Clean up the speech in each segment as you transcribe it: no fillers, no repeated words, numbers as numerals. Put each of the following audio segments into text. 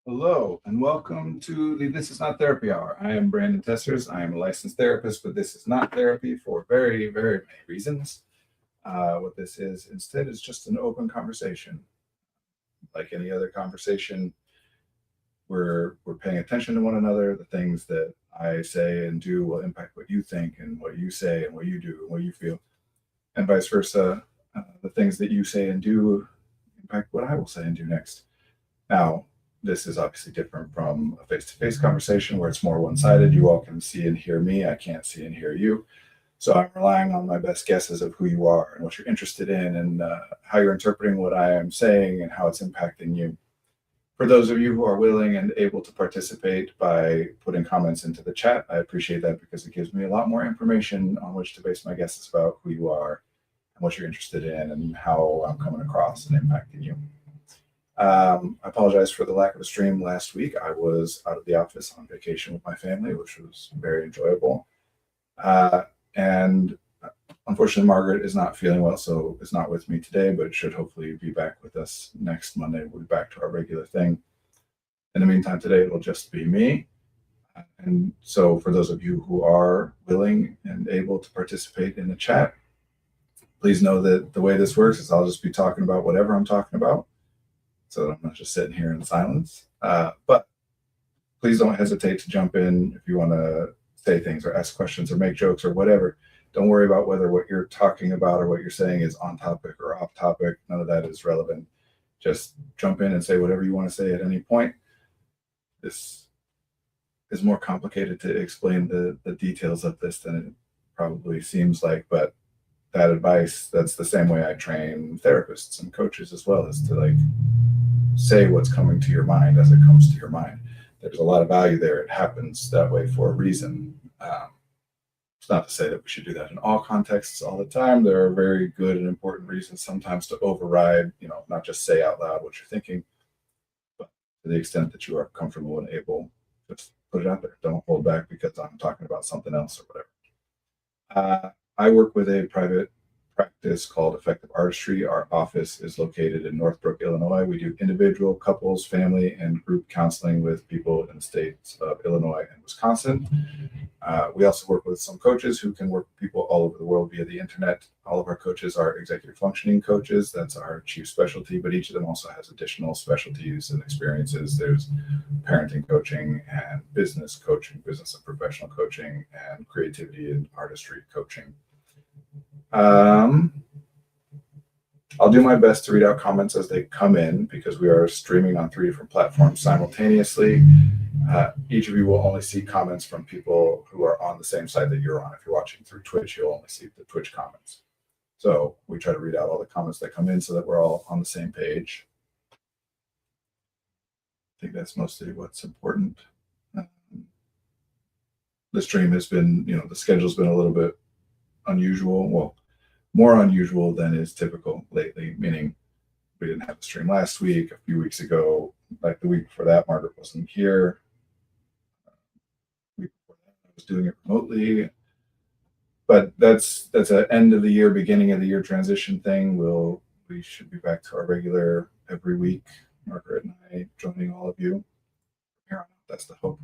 Hello and welcome to the This Is Not Therapy Hour. I am Brandon Tessers. I am a licensed therapist, but this is not therapy for very, very many reasons. What this is instead is just an open conversation. Like any other conversation, we're paying attention to one another. The things that I say and do will impact what you think and what you say and what you do and what you feel, and vice versa. The things that you say and do impact what I will say and do next. Now, this is obviously different from a face-to-face conversation where it's more one-sided. You all can see and hear me. I can't see and hear you. So I'm relying on my best guesses of who you are and what you're interested in and how you're interpreting what I am saying and how it's impacting you. For those of you who are willing and able to participate by putting comments into the chat, I appreciate that because it gives me a lot more information on which to base my guesses about who you are and what you're interested in and how I'm coming across and impacting you. I apologize for the lack of a stream last week. I was out of the office on vacation with my family, which was very enjoyable. And unfortunately, Margaret is not feeling well, so is not with me today, but should hopefully be back with us next Monday. We'll be back to our regular thing. In the meantime, today it'll just be me. And so for those of you who are willing and able to participate in the chat, please know that the way this works is I'll just be talking about whatever I'm talking about. So I'm not just sitting here in silence. But please don't hesitate to jump in if you want to say things or ask questions or make jokes or whatever. Don't worry about whether what you're talking about or what you're saying is on topic or off topic. None of that is relevant. Just jump in and say whatever you want to say at any point. This is more complicated to explain the details of this than it probably seems like, but that advice, that's the same way I train therapists and coaches as well, is to say what's coming to your mind as it comes to your mind. There's a lot of value there. It happens that way for a reason. It's not to say that we should do that in all contexts all the time. There are very good and important reasons sometimes to override, not just say out loud what you're thinking, but to the extent that you are comfortable and able, just put it out there. Don't hold back because I'm talking about something else or whatever. I work with a private practice called Effective Artistry. Our office is located in Northbrook, Illinois. We do individual, couples, family, and group counseling with people in the states of Illinois and Wisconsin. We also work with some coaches who can work with people all over the world via the internet. All of our coaches are executive functioning coaches. That's our chief specialty, but each of them also has additional specialties and experiences. There's parenting coaching and business coaching, business and professional coaching, and creativity and artistry coaching. I'll do my best to read out comments as they come in because we are streaming on 3 different platforms simultaneously. Each of you will only see comments from people who are on the same side that you're on. If you're watching through Twitch, you'll only see the Twitch comments. So we try to read out all the comments that come in so that we're all on the same page. I think that's mostly what's important. The stream has been, the schedule's been a little bit unusual. Well, more unusual than is typical lately, meaning we didn't have a stream last week. A few weeks ago, like the week before that, Margaret wasn't here. The week before that, I was doing it remotely. But that's an end of the year, beginning of the year transition thing. We should be back to our regular every week, Margaret and I joining all of you. That's the hope.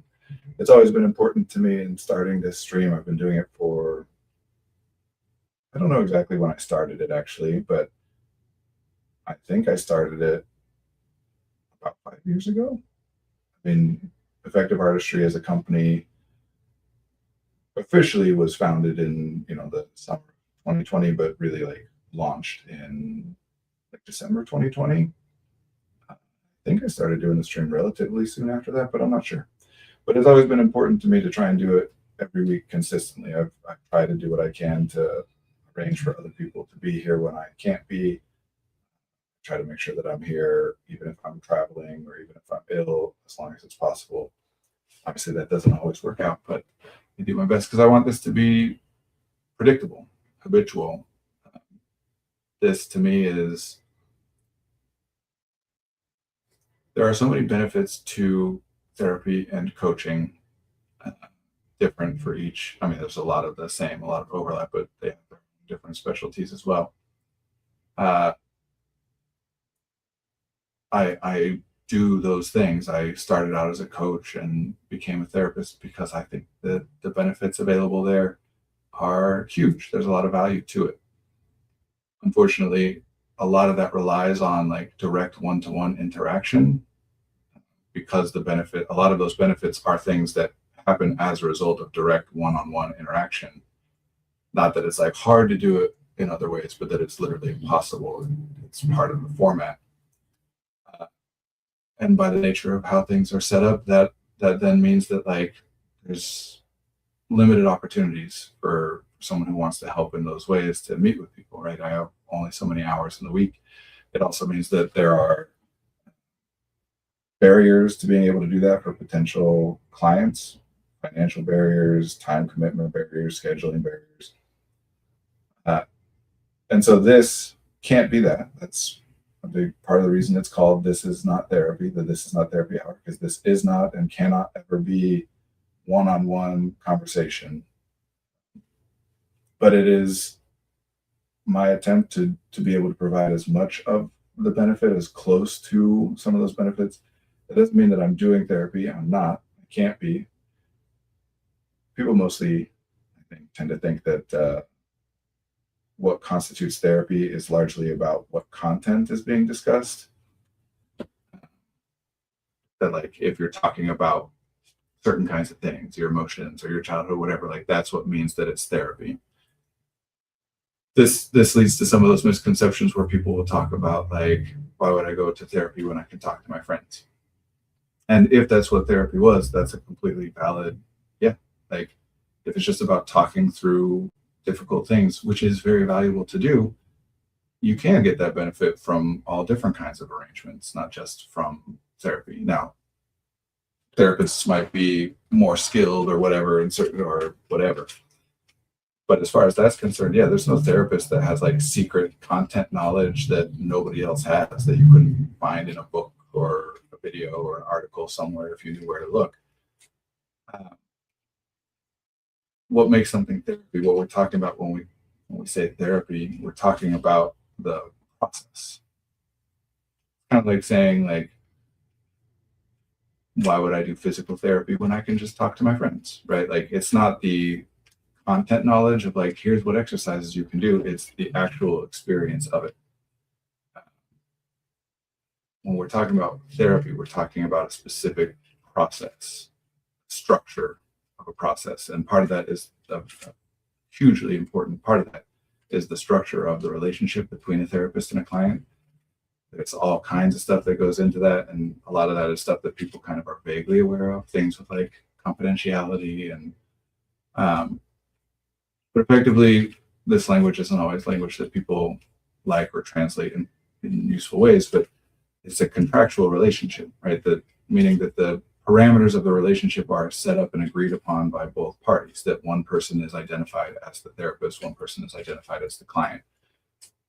It's always been important to me in starting this stream. I've been doing it for, I don't know exactly when I started it actually, but I think I started it about 5 years ago. I mean, Effective Artistry as a company officially was founded in, the summer of 2020, but really launched in December 2020. I think I started doing the stream relatively soon after that, but I'm not sure. But it's always been important to me to try and do it every week consistently. I've tried to do what I can to arrange for other people to be here when I can't be. Try to make sure that I'm here, even if I'm traveling or even if I'm ill, as long as it's possible. Obviously, that doesn't always work out, but I do my best because I want this to be predictable, habitual. This to me is, there are so many benefits to therapy and coaching, different for each. I mean, there's a lot of the same, a lot of overlap, but they have their different specialties as well. I do those things. I started out as a coach and became a therapist because I think that the benefits available there are huge. There's a lot of value to it. Unfortunately, a lot of that relies on like direct one-to-one interaction because a lot of those benefits are things that happen as a result of direct one-on-one interaction. Not that it's like hard to do it in other ways, but that it's literally impossible. It's part of the format. And by the nature of how things are set up, that then means that like there's limited opportunities for someone who wants to help in those ways to meet with people, right? I have only so many hours in the week. It also means that there are barriers to being able to do that for potential clients, financial barriers, time commitment barriers, scheduling barriers. And so this can't be that. That's a big part of the reason it's called This Is Not Therapy, the This Is Not Therapy Hour, because this is not and cannot ever be one-on-one conversation. But it is my attempt to be able to provide as much of the benefit as close to some of those benefits. It doesn't mean that I'm doing therapy. I'm not. I can't be. People mostly, I think, tend to think that what constitutes therapy is largely about what content is being discussed. That like if you're talking about certain kinds of things, your emotions or your childhood, whatever, like that's what means that it's therapy. This leads to some of those misconceptions where people will talk about like, why would I go to therapy when I can talk to my friends? And if that's what therapy was, that's a completely valid, yeah. Like if it's just about talking through difficult things, which is very valuable to do, you can get that benefit from all different kinds of arrangements, not just from therapy. Now, therapists might be more skilled or whatever in certain or whatever. But as far as that's concerned, yeah, there's no therapist that has like secret content knowledge that nobody else has that you couldn't find in a book or a video or an article somewhere if you knew where to look. What makes something therapy? What we're talking about when we say therapy, we're talking about the process. Kind of like saying like, why would I do physical therapy when I can just talk to my friends, right? Like it's not the content knowledge of like, here's what exercises you can do. It's the actual experience of it. When we're talking about therapy, we're talking about a specific process, structure of a process. And part of that is a hugely important part of that is the structure of the relationship between a therapist and a client. There's all kinds of stuff that goes into that. And a lot of that is stuff that people kind of are vaguely aware of, things with like confidentiality and but effectively, this language isn't always language that people like or translate in useful ways, but it's a contractual relationship, right? That meaning that the parameters of the relationship are set up and agreed upon by both parties, that one person is identified as the therapist, one person is identified as the client.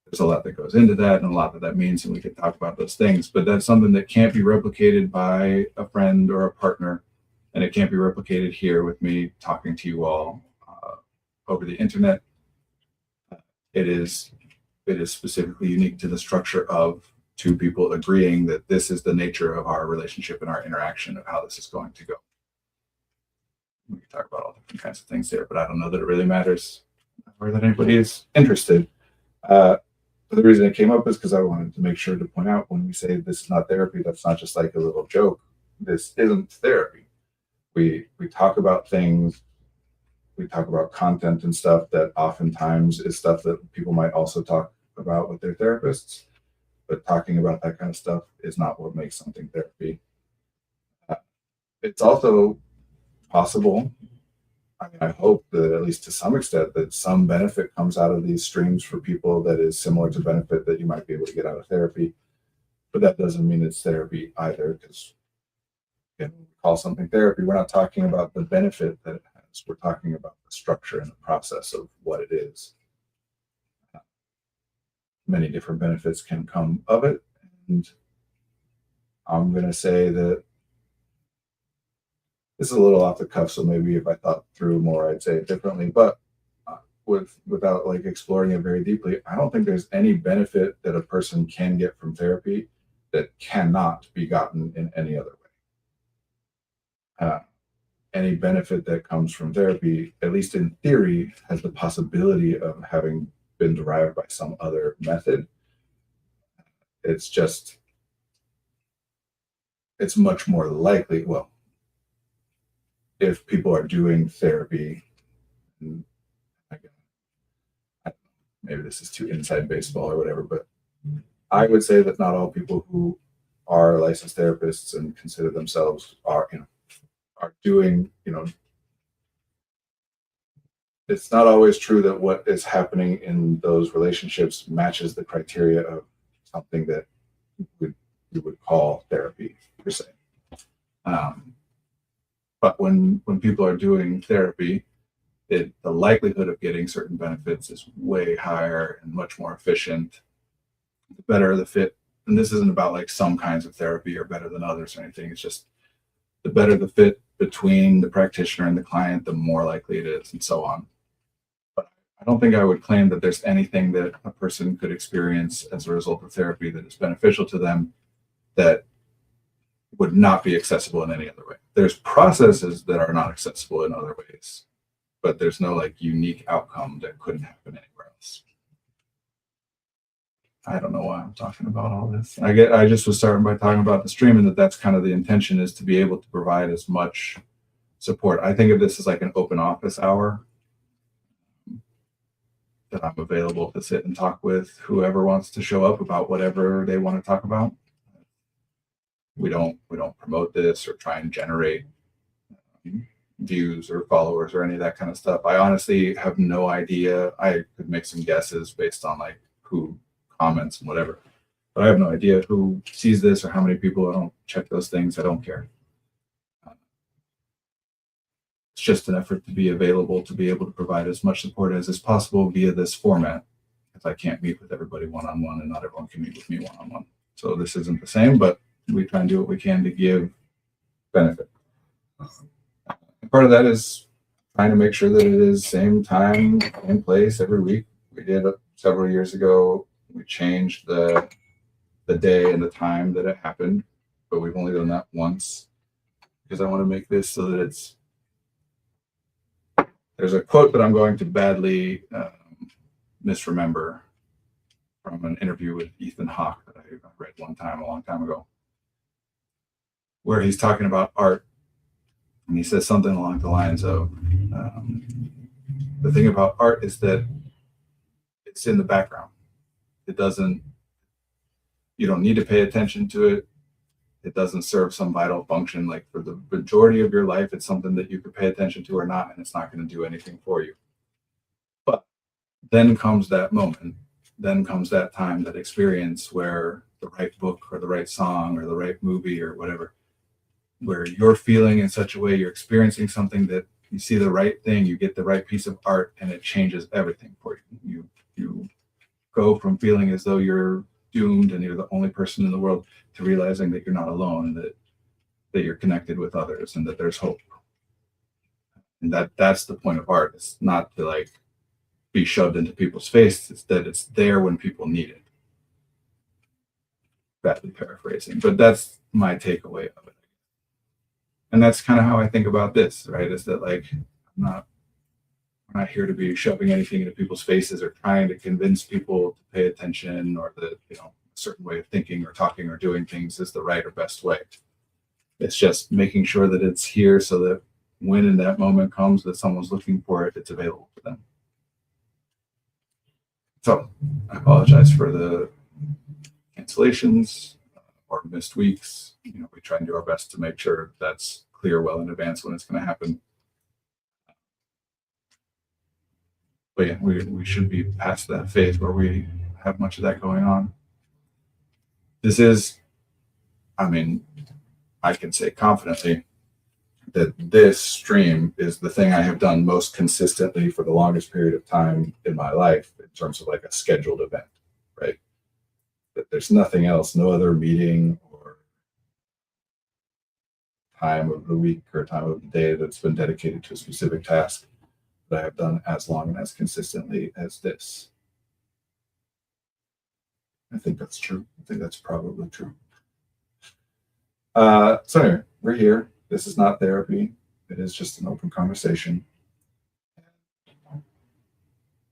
There's a lot that goes into that and a lot that means, and we could talk about those things, but that's something that can't be replicated by a friend or a partner, and it can't be replicated here with me talking to you all over the internet. It is specifically unique to the structure of two people agreeing that this is the nature of our relationship and our interaction of how this is going to go. We can talk about all different kinds of things there, but I don't know that it really matters or that anybody is interested. But the reason it came up is because I wanted to make sure to point out when we say this is not therapy, that's not just like a little joke. This isn't therapy. We talk about things. We talk about content and stuff that oftentimes is stuff that people might also talk about with their therapists, but talking about that kind of stuff is not what makes something therapy. It's also possible, I mean, I hope that at least to some extent that some benefit comes out of these streams for people that is similar to benefit that you might be able to get out of therapy, but that doesn't mean it's therapy either, because when we call something therapy, we're not talking about the benefit that it has. We're talking about the structure and the process of what it is. Many different benefits can come of it. And I'm going to say that this is a little off the cuff, so maybe if I thought through more, I'd say it differently. But without like exploring it very deeply, I don't think there's any benefit that a person can get from therapy that cannot be gotten in any other way. Any benefit that comes from therapy, at least in theory, has the possibility of having been derived by some other method. It's just, it's much more likely, well, if people are doing therapy, and again, maybe this is too inside baseball or whatever, but I would say that not all people who are licensed therapists and consider themselves are, are doing, it's not always true that what is happening in those relationships matches the criteria of something that you would call therapy per se. But when people are doing therapy, the likelihood of getting certain benefits is way higher and much more efficient. The better the fit, and this isn't about like some kinds of therapy are better than others or anything. It's just the better the fit between the practitioner and the client, the more likely it is, and so on. But I don't think I would claim that there's anything that a person could experience as a result of therapy that is beneficial to them that would not be accessible in any other way. There's processes that are not accessible in other ways, but there's no like unique outcome that couldn't happen anywhere else. I don't know why I'm talking about all this. I just was starting by talking about the stream, and that's kind of the intention, is to be able to provide as much support. I think of this as like an open office hour that I'm available to sit and talk with whoever wants to show up about whatever they want to talk about. We don't promote this or try and generate views or followers or any of that kind of stuff. I honestly have no idea. I could make some guesses based on like who comments and whatever, but I have no idea who sees this or how many people. I don't check those things. I don't care. It's just an effort to be available, to be able to provide as much support as is possible via this format, because I can't meet with everybody one-on-one, and not everyone can meet with me one-on-one. So this isn't the same, but we try and do what we can to give benefit. And part of that is trying to make sure that it is same time and place every week. We did several years ago. We changed the day and the time that it happened, but we've only done that once because I want to make this so that it's. There's a quote that I'm going to badly misremember from an interview with Ethan Hawke that I read one time a long time ago, where he's talking about art, and he says something along the lines of, the thing about art is that it's in the background. It doesn't, you don't need to pay attention to it. It doesn't serve some vital function. Like for the majority of your life, it's something that you could pay attention to or not, and it's not going to do anything for you. But then comes that moment, then comes that time, that experience where the right book or the right song or the right movie or whatever, where you're feeling in such a way, you're experiencing something that you see the right thing, you get the right piece of art, and it changes everything for you. You go from feeling as though you're doomed and you're the only person in the world to realizing that you're not alone, and that you're connected with others, and that there's hope. And that's the point of art. It's not to like be shoved into people's faces. It's that it's there when people need it. Badly paraphrasing, but that's my takeaway of it. And that's kind of how I think about this, right? Is that like we're not here to be shoving anything into people's faces or trying to convince people to pay attention, or that a certain way of thinking or talking or doing things is the right or best way. It's just making sure that it's here so that when in that moment comes that someone's looking for it, it's available for them. So I apologize for the cancellations or missed weeks. We try and do our best to make sure that's clear well in advance when it's going to happen. But yeah, we should be past that phase where we have much of that going on. This is, I can say confidently that this stream is the thing I have done most consistently for the longest period of time in my life in terms of like a scheduled event, right? That there's nothing else, no other meeting or time of the week or time of the day that's been dedicated to a specific task that I have done as long and as consistently as this. I think that's true. I think that's probably true. So anyway, we're here. This is not therapy. It is just an open conversation.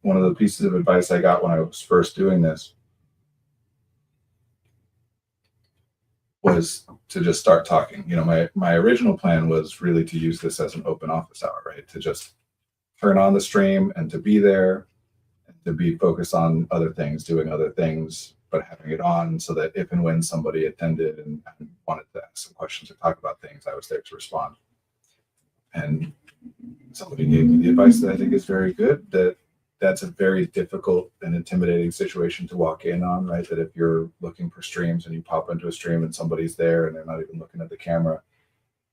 One of the pieces of advice I got when I was first doing this was to just start talking. My original plan was really to use this as an open office hour, right? To just turn on the stream and to be there and to be focused on other things, doing other things, but having it on so that if and when somebody attended and wanted to ask some questions or talk about things, I was there to respond. And somebody gave me the advice that I think is very good, that that's a very difficult and intimidating situation to walk in on, right? That if you're looking for streams and you pop into a stream and somebody's there and they're not even looking at the camera,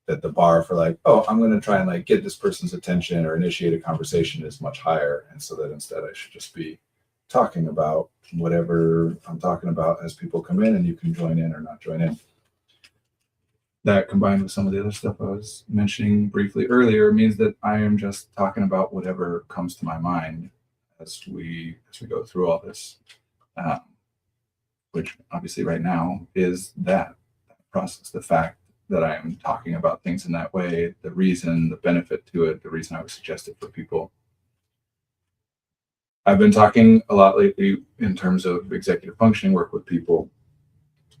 that the bar for like, oh, I'm going to try and like get this person's attention or initiate a conversation is much higher. And so that instead I should just be talking about whatever I'm talking about as people come in, and you can join in or not join in. That combined with some of the other stuff I was mentioning briefly earlier means that I am just talking about whatever comes to my mind as we go through all this, which obviously right now is that process, the fact that I am talking about things in that way, the reason, the benefit to it, the reason I would suggest it for people. I've been talking a lot lately in terms of executive functioning work with people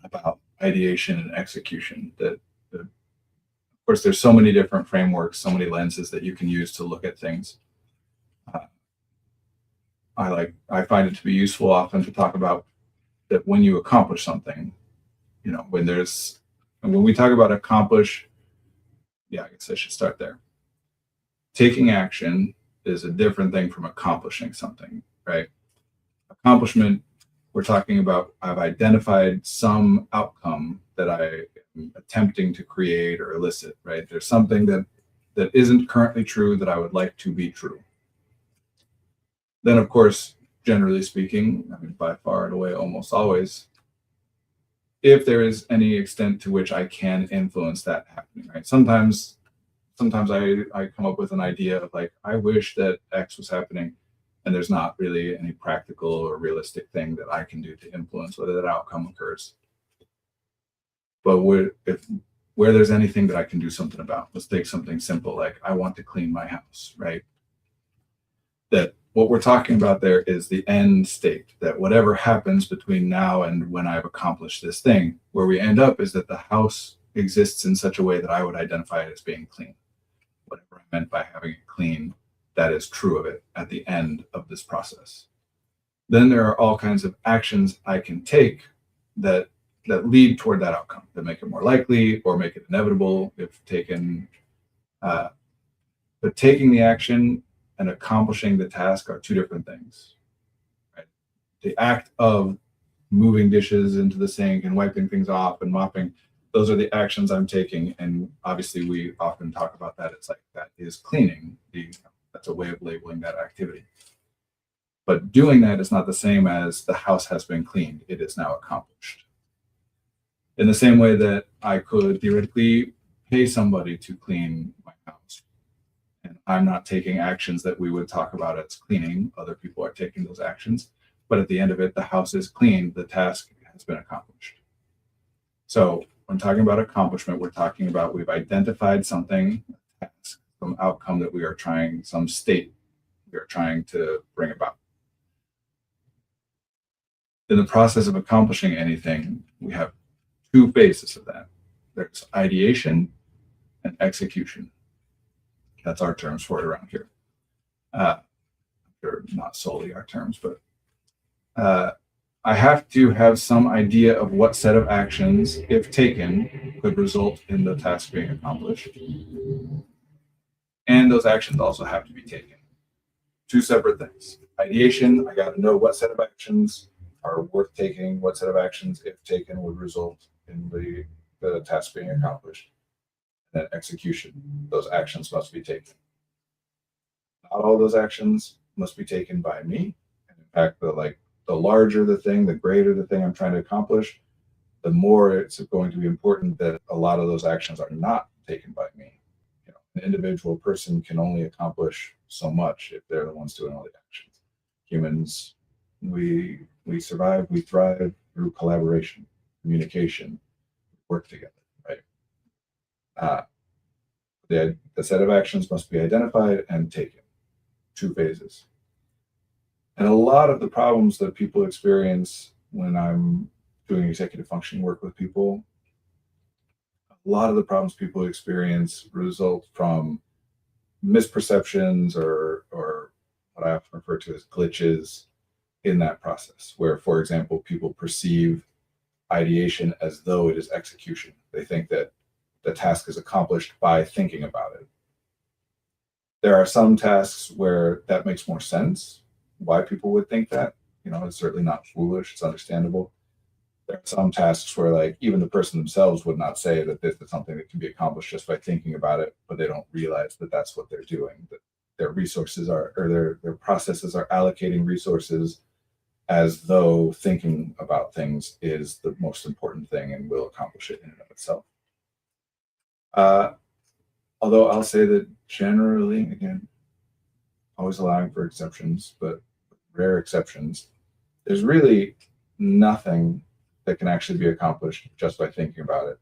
about ideation and execution. That of course, there's so many different frameworks, so many lenses that you can use to look at things. I find it to be useful often to talk about that when you accomplish something, when we talk about accomplish, I guess I should start there. Taking action is a different thing from accomplishing something, right? Accomplishment, we're talking about, I've identified some outcome that I am attempting to create or elicit, right? There's something that isn't currently true that I would like to be true. Then, of course, generally speaking, by far and away, almost always, if there is any extent to which I can influence that happening, right? Sometimes I come up with an idea of like, I wish that X was happening, and there's not really any practical or realistic thing that I can do to influence whether that outcome occurs. But where there's anything that I can do something about, let's take something simple like I want to clean my house, right? That what we're talking about there is the end state, that whatever happens between now and when I've accomplished this thing, where we end up is that the house exists in such a way that I would identify it as being clean. Whatever I meant by having it clean, that is true of it at the end of this process. Then there are all kinds of actions I can take that lead toward that outcome, that make it more likely or make it inevitable if taken. But taking the action and accomplishing the task are two different things, right? The act of moving dishes into the sink and wiping things off and mopping, those are the actions I'm taking. And obviously we often talk about that. It's like, that is cleaning. That's a way of labeling that activity. But doing that is not the same as the house has been cleaned. It is now accomplished. In the same way that I could theoretically pay somebody to clean my house, and I'm not taking actions that we would talk about as cleaning. Other people are taking those actions. But at the end of it, the house is clean. The task has been accomplished. So when talking about accomplishment, we're talking about we've identified something, a task, some outcome that we are trying, some state we are trying to bring about. In the process of accomplishing anything, we have two phases of that. There's ideation and execution. That's our terms for it around here. They're not solely our terms, but I have to have some idea of what set of actions, if taken, could result in the task being accomplished. And those actions also have to be taken. Two separate things. Ideation, I got to know what set of actions are worth taking, what set of actions, if taken, would result in the task being accomplished. And then execution, those actions must be taken. Not all those actions must be taken by me. And in fact, the larger the thing, the greater the thing I'm trying to accomplish, the more it's going to be important that a lot of those actions are not taken by me. An individual person can only accomplish so much if they're the ones doing all the actions. Humans, we survive, we thrive through collaboration, communication, work together, right? Uh, the set of actions must be identified and taken. Two phases. And a lot of the problems that people experience when I'm doing executive functioning work with people, a lot of the problems people experience result from misperceptions or what I often refer to as glitches in that process, where, for example, people perceive ideation as though it is execution. They think that the task is accomplished by thinking about it. There are some tasks where that makes more sense, why people would think that. It's certainly not foolish, it's understandable. There are some tasks where, like, even the person themselves would not say that this is something that can be accomplished just by thinking about it, but they don't realize that that's what they're doing, that their resources are, or their processes are allocating resources as though thinking about things is the most important thing and will accomplish it in and of itself. Uh, Although I'll say that generally, again, always allowing for exceptions, but rare exceptions, there's really nothing that can actually be accomplished just by thinking about it,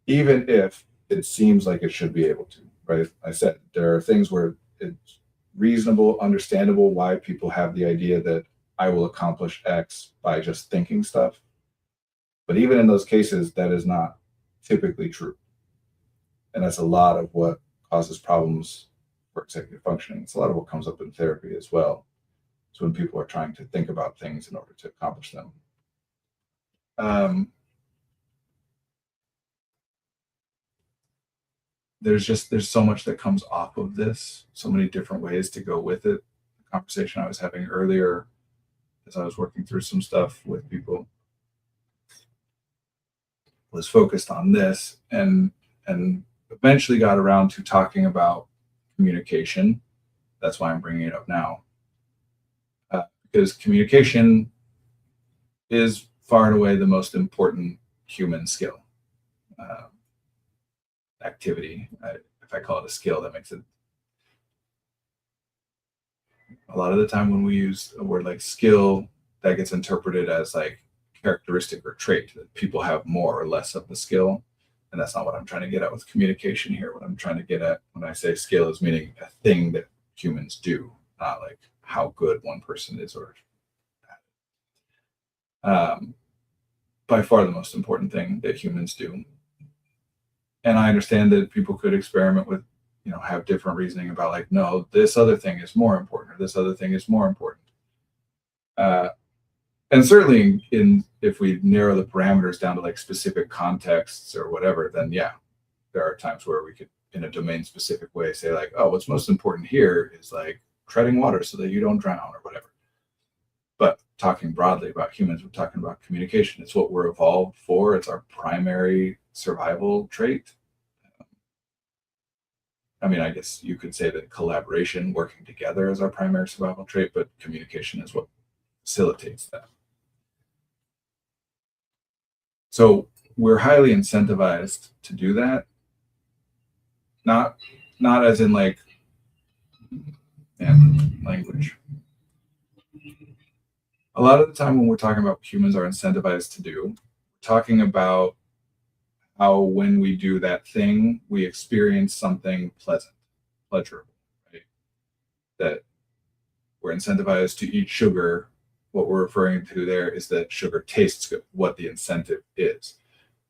even if it seems like it should be able to, right? I said there are things where it's reasonable, understandable why people have the idea that I will accomplish X by just thinking stuff. But even in those cases, that is not typically true. And that's a lot of what causes problems for executive functioning. It's a lot of what comes up in therapy as well. It's when people are trying to think about things in order to accomplish them. There's so much that comes off of this, so many different ways to go with it. The conversation I was having earlier as I was working through some stuff with people was focused on this, and eventually got around to talking about communication. That's why I'm bringing it up now, because communication is far and away the most important human skill. Uh, Activity. If I call it a skill, that makes it. A lot of the time when we use a word like skill, that gets interpreted as like characteristic or trait, that people have more or less of the skill. And that's not what I'm trying to get at with communication here. What I'm trying to get at when I say skill is meaning a thing that humans do, not like how good one person is or by far the most important thing that humans do. And I understand that people could experiment with, have different reasoning about like, no, this other thing is more important, or this other thing is more important. And certainly if we narrow the parameters down to like specific contexts or whatever, then yeah, there are times where we could, in a domain specific way, say like, oh, what's most important here is like treading water so that you don't drown or whatever. But talking broadly about humans, we're talking about communication. It's what we're evolved for. It's our primary survival trait. I mean, I guess you could say that collaboration, working together, is our primary survival trait, but communication is what facilitates that. So we're highly incentivized to do that. Not as in like language. A lot of the time when we're talking about what humans are incentivized to do, we're talking about how when we do that thing, we experience something pleasurable, right? That we're incentivized to eat sugar. What we're referring to there is that sugar tastes good, what the incentive is.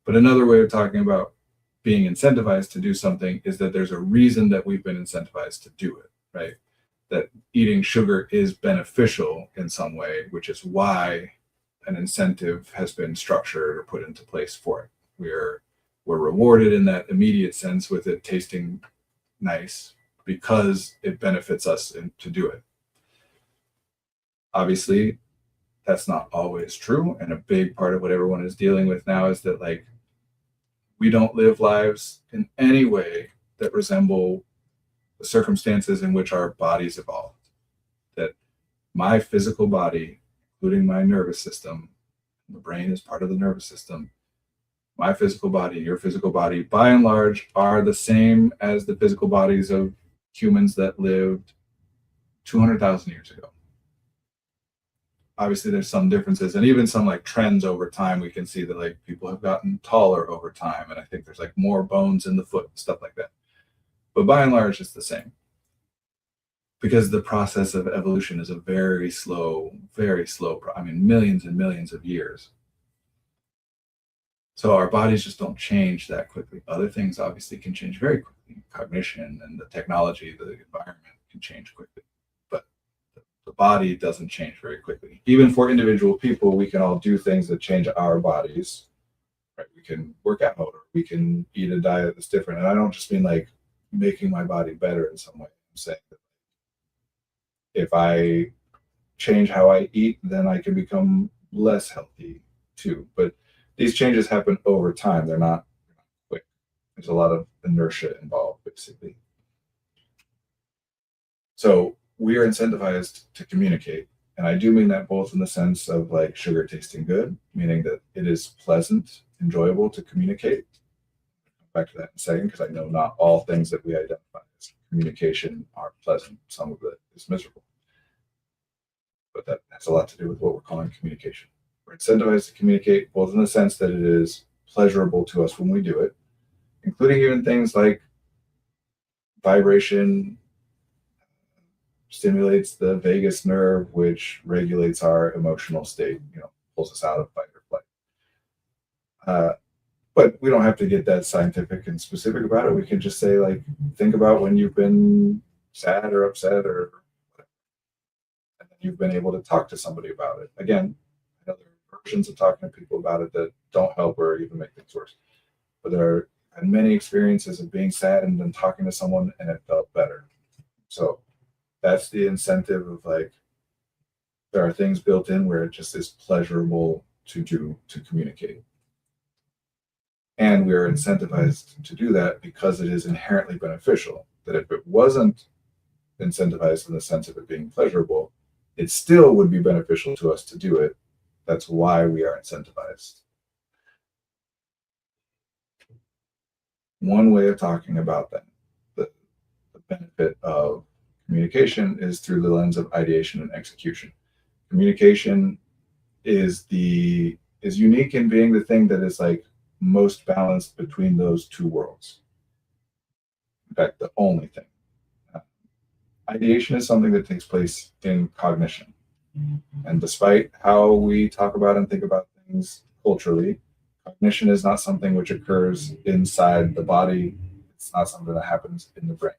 But another way of talking about being incentivized to do something is that there's a reason that we've been incentivized to do it, right? That eating sugar is beneficial in some way, which is why an incentive has been structured or put into place for it. We're rewarded in that immediate sense with it tasting nice because it benefits us to do it. Obviously, that's not always true. And a big part of what everyone is dealing with now is that like we don't live lives in any way that resemble the circumstances in which our bodies evolved. That my physical body, including my nervous system, the brain is part of the nervous system, my physical body, your physical body, by and large, are the same as the physical bodies of humans that lived 200,000 years ago. obviously there's some differences and even some like trends over time. We can see that like people have gotten taller over time. And I think there's like more bones in the foot and stuff like that. But by and large, it's the same because the process of evolution is a very slow, I mean, millions and millions of years. So our bodies just don't change that quickly. Other things obviously can change very quickly. Cognition and the technology, the environment can change quickly. But the body doesn't change very quickly. Even for individual people, we can all do things that change our bodies. Right? We can work out or we can eat a diet that's different. And I don't just mean like making my body better in some way. I'm saying that if I change how I eat, then I can become less healthy too. But these changes happen over time. They're not quick. There's a lot of inertia involved, basically. So we are incentivized to communicate. And I do mean that both in the sense of like sugar tasting good, meaning that it is pleasant, enjoyable to communicate. I'll come back to that in a second, because I know not all things that we identify as communication are pleasant. Some of it is miserable. But that has a lot to do with what we're calling communication. We're incentivized to communicate both in the sense that it is pleasurable to us when we do it, including even things like vibration stimulates the vagus nerve, which regulates our emotional state, pulls us out of fight or flight. But we don't have to get that scientific and specific about it. We can just say, like, think about when you've been sad or upset or whatever, and then you've been able to talk to somebody about it. Again, I know there are versions of talking to people about it that don't help or even make things worse. But there are many experiences of being sad and then talking to someone and it felt better. So that's the incentive of like, there are things built in where it just is pleasurable to do, to communicate. And we are incentivized to do that because it is inherently beneficial. That if it wasn't incentivized in the sense of it being pleasurable, it still would be beneficial to us to do it. That's why we are incentivized. One way of talking about that, the benefit of communication, is through the lens of ideation and execution. Communication is unique in being the thing that is like most balanced between those two worlds. In fact, the only thing. Ideation is something that takes place in cognition. And despite how we talk about and think about things culturally, cognition is not something which occurs inside the body. It's not something that happens in the brain.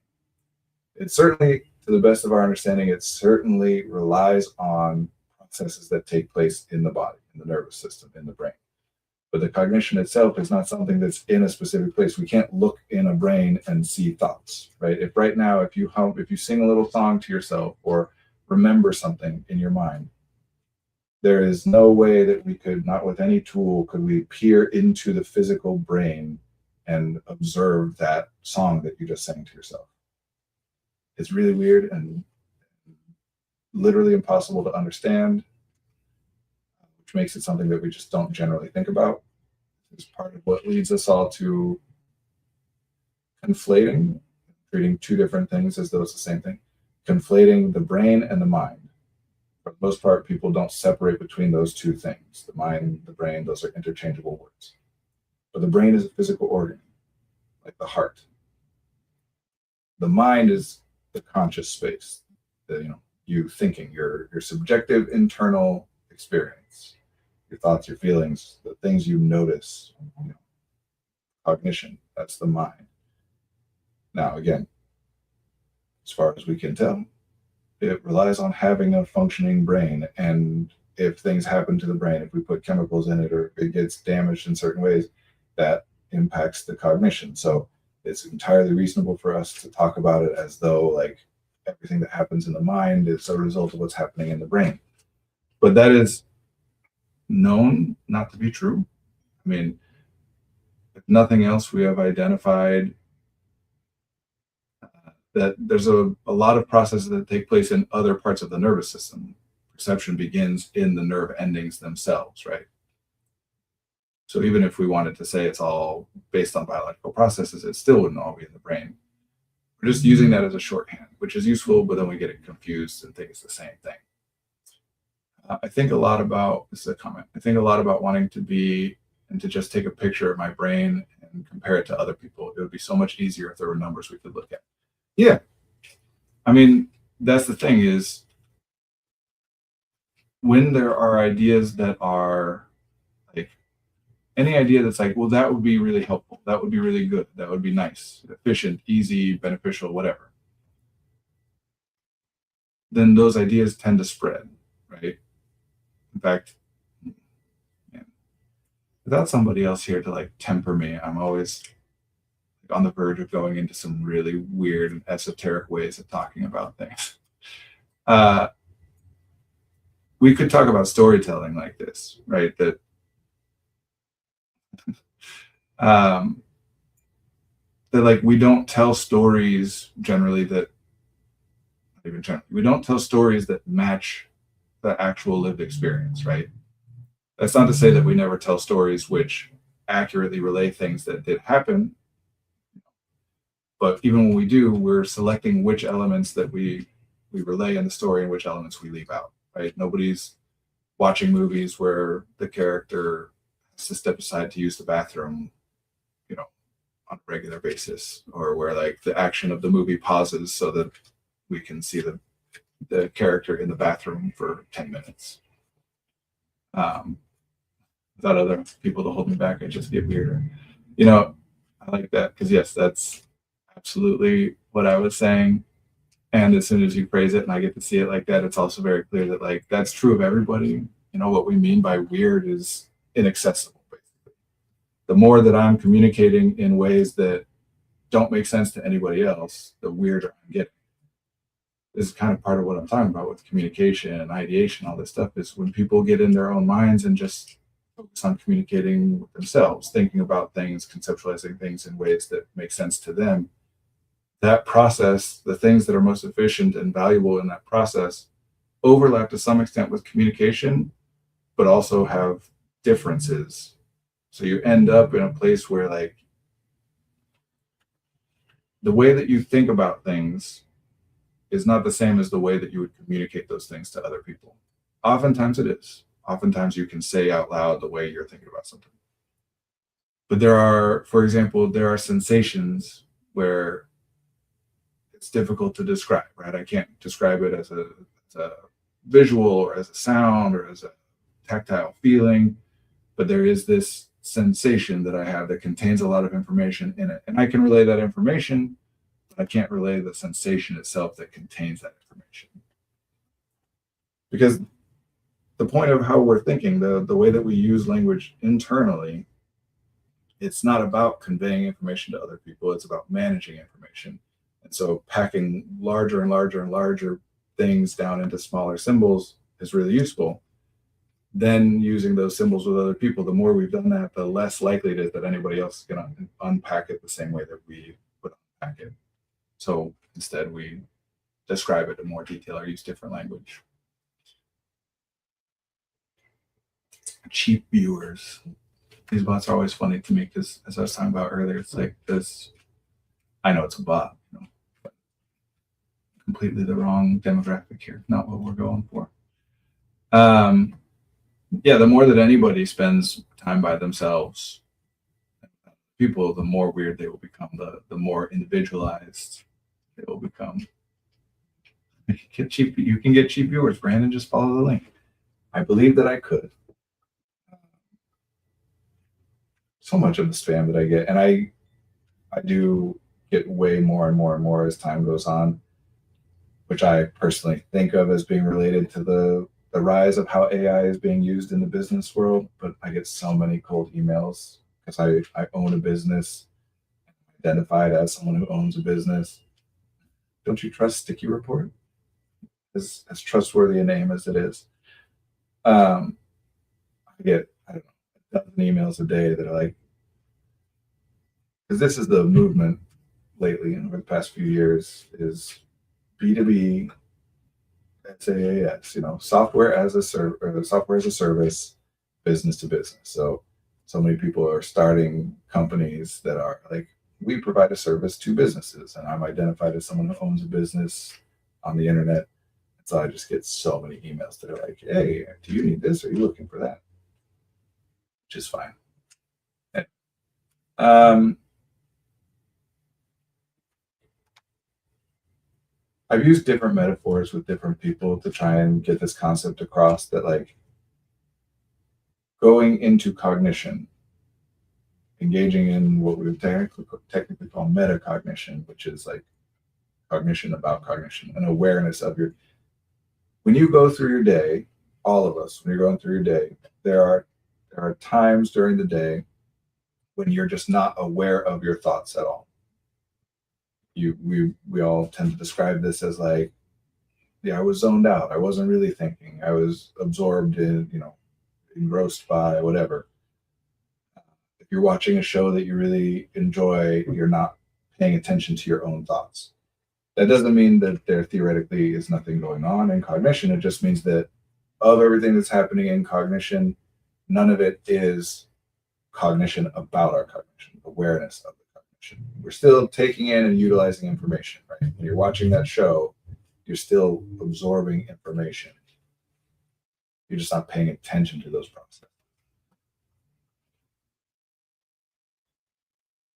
It certainly, to the best of our understanding, it certainly relies on processes that take place in the body, in the nervous system, in the brain. But the cognition itself is not something that's in a specific place. We can't look in a brain and see thoughts, right? If right now, if you sing a little song to yourself or remember something in your mind, there is no way that we could, not with any tool, could we peer into the physical brain and observe that song that you just sang to yourself. It's really weird and literally impossible to understand, which makes it something that we just don't generally think about. It's part of what leads us all to conflating, treating two different things as though it's the same thing, conflating the brain and the mind. For the most part, people don't separate between those two things. The mind, the brain, those are interchangeable words. But the brain is a physical organ, like the heart. The mind is the conscious space, you thinking, your subjective internal experience, your thoughts, your feelings, the things you notice, cognition, that's the mind. Now, again, as far as we can tell, it relies on having a functioning brain. And if things happen to the brain, if we put chemicals in it or it gets damaged in certain ways, that impacts the cognition. So it's entirely reasonable for us to talk about it as though like everything that happens in the mind is a result of what's happening in the brain. But that is known not to be true. I mean, if nothing else, we have identified that there's a lot of processes that take place in other parts of the nervous system. Perception begins in the nerve endings themselves, right? So even if we wanted to say it's all based on biological processes, it still wouldn't all be in the brain. We're just using that as a shorthand, which is useful, but then we get it confused and think it's the same thing. I think a lot about this is a comment. I think a lot about wanting to be and to just take a picture of my brain and compare it to other people. It would be so much easier if there were numbers we could look at. Yeah, I mean, that's the thing is when there are ideas that are like any idea that's like, well, that would be really helpful. That would be really good. That would be nice, efficient, easy, beneficial, whatever. Then those ideas tend to spread, right? In fact, man, without somebody else here to like temper me, I'm always on the verge of going into some really weird and esoteric ways of talking about things. Uh, we could talk about storytelling like this, right? Um, that like we don't tell stories generally that not even generally we don't tell stories that match the actual lived experience, right? That's not to say that we never tell stories which accurately relay things that did happen, but even when we do, we're selecting which elements that we relay in the story and which elements we leave out, right? Nobody's watching movies where the character has to step aside to use the bathroom, you know, on a regular basis, or where like the action of the movie pauses so that we can see the character in the bathroom for 10 minutes. Um, without other people to hold me back, I just get weirder. You know, I like that because yes, that's absolutely what I was saying. And as soon as you phrase it and I get to see it like that, it's also very clear that like that's true of everybody. You know, what we mean by weird is inaccessible. Basically. The more that I'm communicating in ways that don't make sense to anybody else, the weirder I'm getting. This is kind of part of what I'm talking about with communication and ideation, all this stuff is when people get in their own minds and just focus on communicating with themselves, thinking about things, conceptualizing things in ways that make sense to them. That process, the things that are most efficient and valuable in that process, overlap to some extent with communication, but also have differences. So you end up in a place where, like, the way that you think about things is not the same as the way that you would communicate those things to other people. Oftentimes it is. Oftentimes you can say out loud the way you're thinking about something. But there are, for example, there are sensations where it's difficult to describe, right? I can't describe it as a visual or as a sound or as a tactile feeling, but there is this sensation that I have that contains a lot of information in it. And I can relay that information, but I can't relay the sensation itself that contains that information. Because the point of how we're thinking, the way that we use language internally, it's not about conveying information to other people, it's about managing information. And so packing larger and larger and larger things down into smaller symbols is really useful. Then using those symbols with other people, the more we've done that, the less likely it is that anybody else is going to unpack it the same way that we would unpack it. So instead, we describe it in more detail or use different language. Cheap viewers. These bots are always funny to me because, as I was talking about earlier, it's like this. I know it's a bot, you know, but completely the wrong demographic here. Not what we're going for. Yeah, the more that anybody spends time by themselves, people, the more weird they will become. The more individualized they will become. You can get cheap viewers. Brandon, just follow the link. I believe that I could. So much of the spam that I get, and I do get way more and more and more as time goes on, which I personally think of as being related to the rise of how AI is being used in the business world. But I get so many cold emails because I own a business, identified as someone who owns a business. Don't you trust Sticky Report? As trustworthy a name as it is. I get, I don't know, a dozen emails a day that are like, because this is the movement lately and over the past few years is B2B SaaS, you know, software as a software as a service, business to business. So many people are starting companies that are like, we provide a service to businesses, and I'm identified as someone who owns a business on the internet. So I just get so many emails that are like, "Hey, do you need this? Are you looking for that?" Which is fine. Eh, Um, I've used different metaphors with different people to try and get this concept across that, like, going into cognition, engaging in what we would technically call metacognition, which is like cognition about cognition, an awareness of your. When you go through your day, all of us, when you're going through your day, there are times during the day when you're just not aware of your thoughts at all. We all tend to describe this as like, yeah, I was zoned out. I wasn't really thinking. I was absorbed in, engrossed by whatever. If you're watching a show that you really enjoy, you're not paying attention to your own thoughts. That doesn't mean that there theoretically is nothing going on in cognition. It just means that of everything that's happening in cognition, none of it is cognition about our cognition, awareness of the cognition. We're still taking in and utilizing information, right? When you're watching that show, you're still absorbing information. You're just not paying attention to those processes.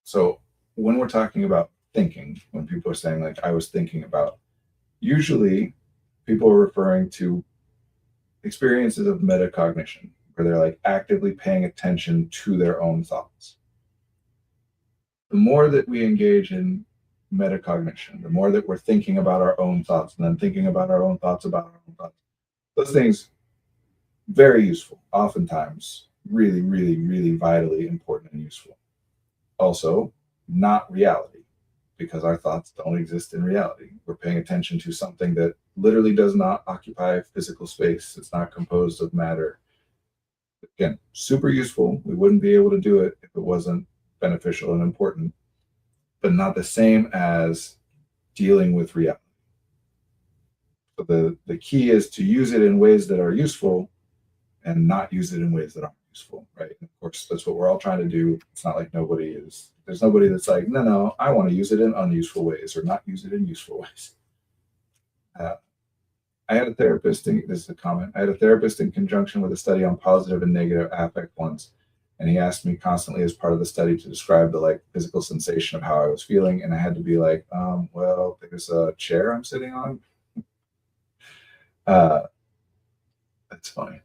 So when we're talking about thinking, when people are saying like I was thinking about, usually people are referring to experiences of metacognition, where they're like actively paying attention to their own thoughts. The more that we engage in metacognition, the more that we're thinking about our own thoughts and then thinking about our own thoughts about our own thoughts, those things very useful, oftentimes really, really, really vitally important and useful. Also, not reality, because our thoughts don't exist in reality. We're paying attention to something that literally does not occupy physical space. It's not composed of matter. Again, super useful. We wouldn't be able to do it if it wasn't beneficial and important, but not the same as dealing with reality. So the key is to use it in ways that are useful and not use it in ways that aren't useful, right? And of course, that's what we're all trying to do. It's not like there's nobody that's like, no, I want to use it in unuseful ways or not use it in useful ways. Uh, I had a therapist, this is a comment, I had a therapist in conjunction with a study on positive and negative affect once. And he asked me constantly as part of the study to describe the like physical sensation of how I was feeling. And I had to be like, well, there's a chair I'm sitting on. Uh, that's funny.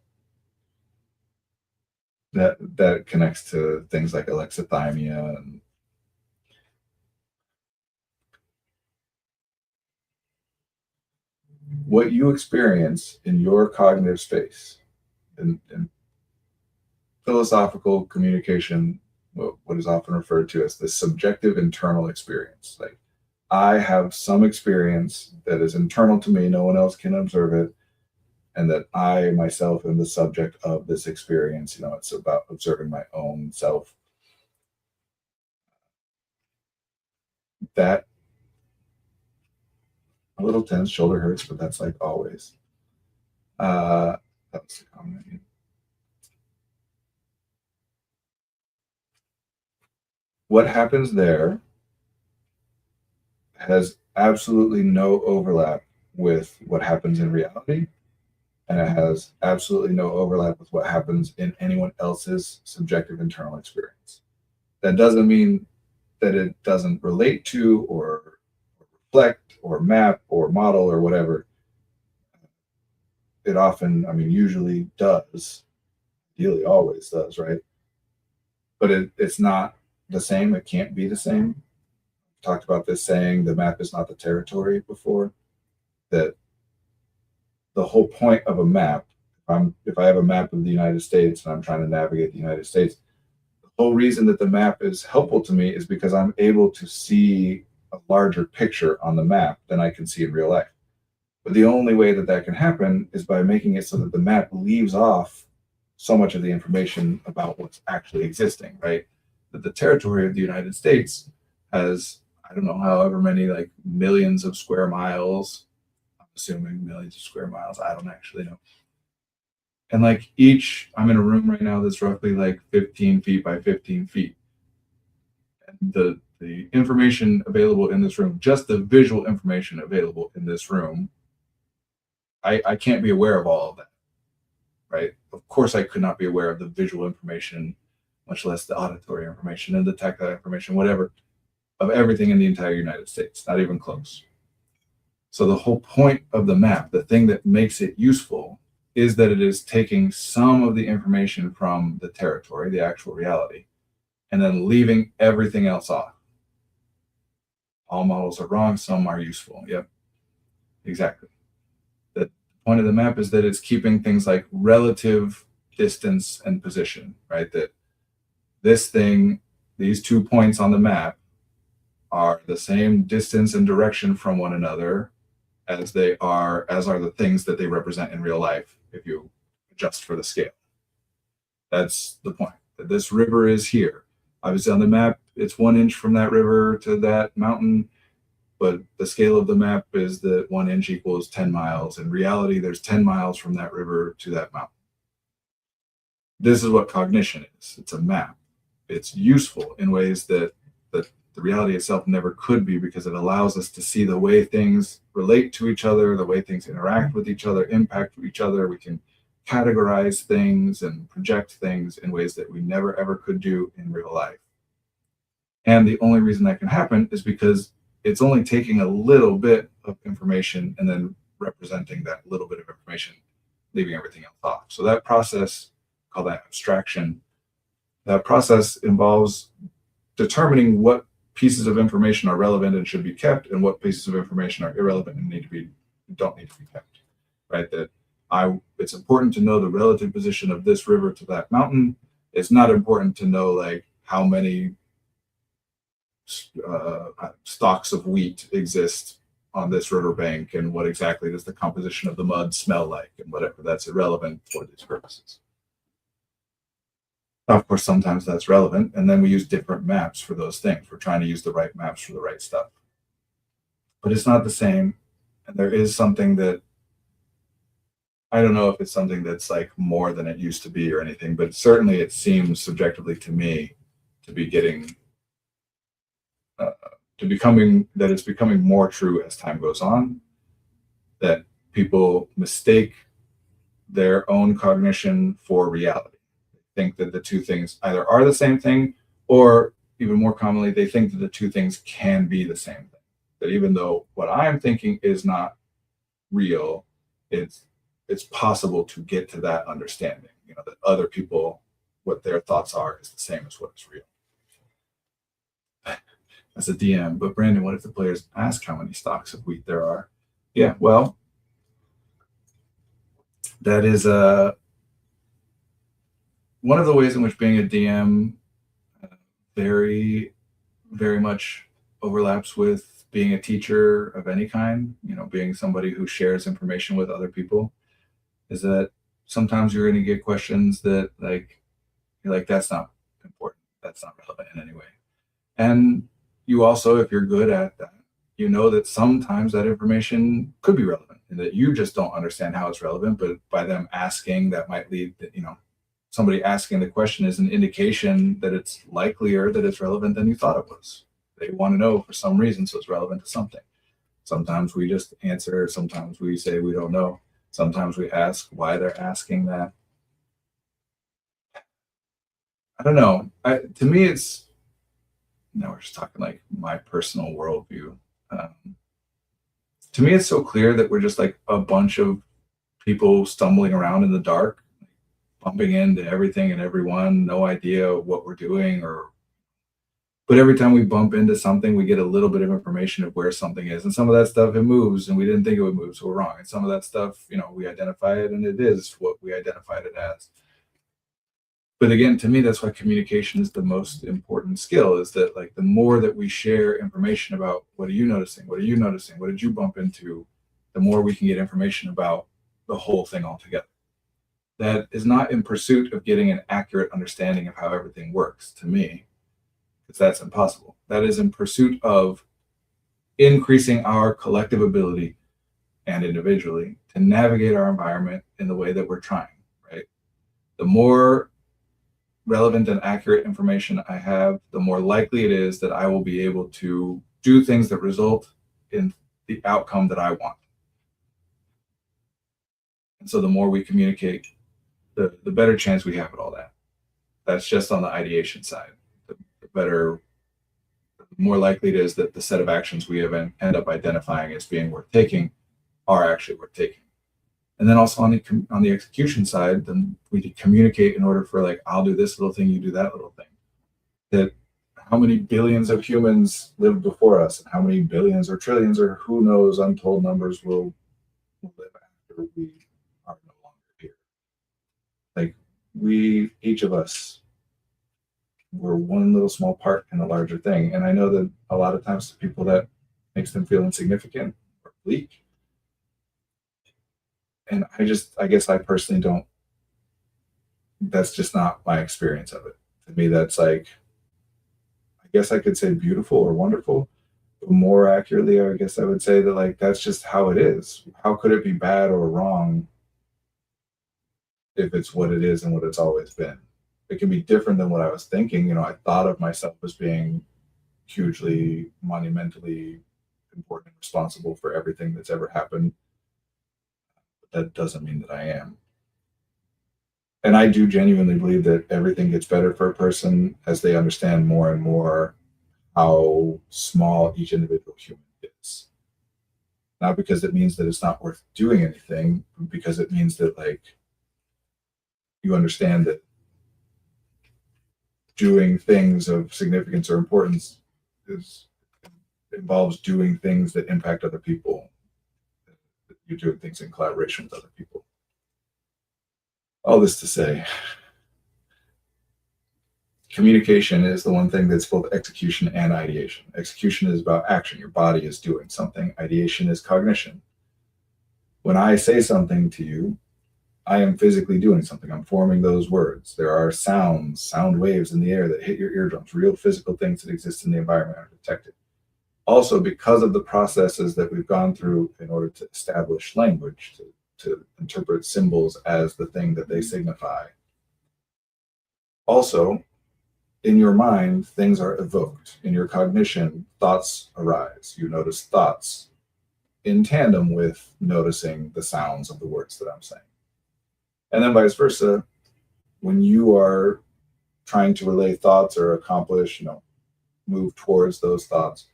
That connects to things like alexithymia and what you experience in your cognitive space and philosophical communication, what is often referred to as the subjective internal experience. Like I have some experience that is internal to me, no one else can observe it, and that I myself am the subject of this experience. It's about observing my own self. That a little tense, shoulder hurts, but that's like always. That was the comment. What happens there has absolutely no overlap with what happens in reality, and it has absolutely no overlap with what happens in anyone else's subjective internal experience. That doesn't mean that it doesn't relate to or reflect or map or model or whatever. It often, I mean, usually does, ideally always does, right? But it's not the same. It can't be the same. Talked about this saying, the map is not the territory before, that the whole point of a map, if I have a map of the United States and I'm trying to navigate the United States, the whole reason that the map is helpful to me is because I'm able to see a larger picture on the map than I can see in real life. But the only way that that can happen is by making it so that the map leaves off so much of the information about what's actually existing, right? That the territory of the United States has, I don't know, however many like millions of square miles. I'm assuming millions of square miles. I don't actually know. And like I'm in a room right now that's roughly like 15 feet by 15 feet. And the information available in this room, just the visual information available in this room, I can't be aware of all of that, right? Of course, I could not be aware of the visual information, much less the auditory information and the tactile information, whatever, of everything in the entire United States, not even close. So the whole point of the map, the thing that makes it useful, is that it is taking some of the information from the territory, the actual reality, and then leaving everything else off. All models are wrong, some are useful. Yep, exactly. The point of the map is that it's keeping things like relative distance and position, right? That this thing, these 2 points on the map are the same distance and direction from one another as are the things that they represent in real life if you adjust for the scale. That's the point. That this river is here. Obviously on the map, it's 1 inch from that river to that mountain, but the scale of the map is that 1 inch equals 10 miles. In reality, there's 10 miles from that river to that mountain. This is what cognition is. It's a map. It's useful in ways that the reality itself never could be, because it allows us to see the way things relate to each other, the way things interact with each other, impact each other. We can categorize things and project things in ways that we never ever could do in real life. And the only reason that can happen is because it's only taking a little bit of information and then representing that little bit of information, leaving everything else off. So that process, call that abstraction, that process involves determining what pieces of information are relevant and should be kept, and what pieces of information are irrelevant and don't need to be kept. Right? That it's important to know the relative position of this river to that mountain. It's not important to know like how many stalks of wheat exist on this riverbank and what exactly does the composition of the mud smell like and whatever. That's irrelevant for these purposes. Of course, sometimes that's relevant, and then we use different maps for those things. We're trying to use the right maps for the right stuff. But it's not the same, and there is something that, I don't know if it's something that's like more than it used to be or anything, but certainly it seems subjectively to me to be getting, that it's becoming more true as time goes on, that people mistake their own cognition for reality. Think that the two things either are the same thing, or even more commonly, they think that the two things can be the same thing. That even though what I'm thinking is not real, it's possible to get to that understanding. You know, that other people, what their thoughts are is the same as what is real. As a DM, but Brandon, what if the players ask how many stalks of wheat there are? Yeah, well, that is one of the ways in which being a DM very, very much overlaps with being a teacher of any kind, you know, being somebody who shares information with other people, is that sometimes you're going to get questions that like, you're like, that's not important. That's not relevant in any way. And you also, if you're good at that, you know that sometimes that information could be relevant and that you just don't understand how it's relevant, but by them asking, that might lead to, you know, somebody asking the question is an indication that it's likelier that it's relevant than you thought it was. They want to know for some reason, so it's relevant to something. Sometimes we just answer, sometimes we say we don't know, sometimes we ask why they're asking that. I don't know. To me, it's, now we're just talking like my personal worldview. To me, it's so clear that we're just like a bunch of people stumbling around in the dark, bumping into everything and everyone, no idea what we're doing, but every time we bump into something, we get a little bit of information of where something is. And some of that stuff, it moves and we didn't think it would move, so we're wrong. And some of that stuff, you know, we identify it and it is what we identified it as. But again, to me, that's why communication is the most important skill, is that like the more that we share information about what are you noticing? What are you noticing? What did you bump into? The more we can get information about the whole thing altogether. That is not in pursuit of getting an accurate understanding of how everything works, to me, because that's impossible. That is in pursuit of increasing our collective ability and individually to navigate our environment in the way that we're trying, right? The more relevant and accurate information I have, the more likely it is that I will be able to do things that result in the outcome that I want. And so the more we communicate, the better chance we have at all that. That's just on the ideation side. The better, the more likely it is that the set of actions we end up identifying as being worth taking are actually worth taking. And then also on the execution side, then we communicate in order for like, I'll do this little thing, you do that little thing. That how many billions of humans lived before us, and how many billions or trillions or who knows untold numbers will live after we are no longer here. Like each of us, we're one little small part in a larger thing. And I know that a lot of times the people that makes them feel insignificant or bleak. And I guess I personally don't, that's just not my experience of it. To me, that's like, I guess I could say beautiful or wonderful, but more accurately, I guess I would say that like, that's just how it is. How could it be bad or wrong if it's what it is and what it's always been? It can be different than what I was thinking. You know, I thought of myself as being hugely, monumentally important and responsible for everything that's ever happened. But that doesn't mean that I am. And I do genuinely believe that everything gets better for a person as they understand more and more how small each individual human is. Not because it means that it's not worth doing anything, but because it means that like you understand that doing things of significance or importance is involves doing things that impact other people. You're doing things in collaboration with other people. All this to say, communication is the one thing that's both execution and ideation. Execution is about action. Your body is doing something. Ideation is cognition. When I say something to you, I am physically doing something. I'm forming those words. There are sounds, sound waves in the air that hit your eardrums, real physical things that exist in the environment are detected. Also, because of the processes that we've gone through in order to establish language, to interpret symbols as the thing that they signify. Also, in your mind, things are evoked. In your cognition, thoughts arise. You notice thoughts in tandem with noticing the sounds of the words that I'm saying. And then vice versa, when you are trying to relay thoughts or accomplish, move towards those thoughts,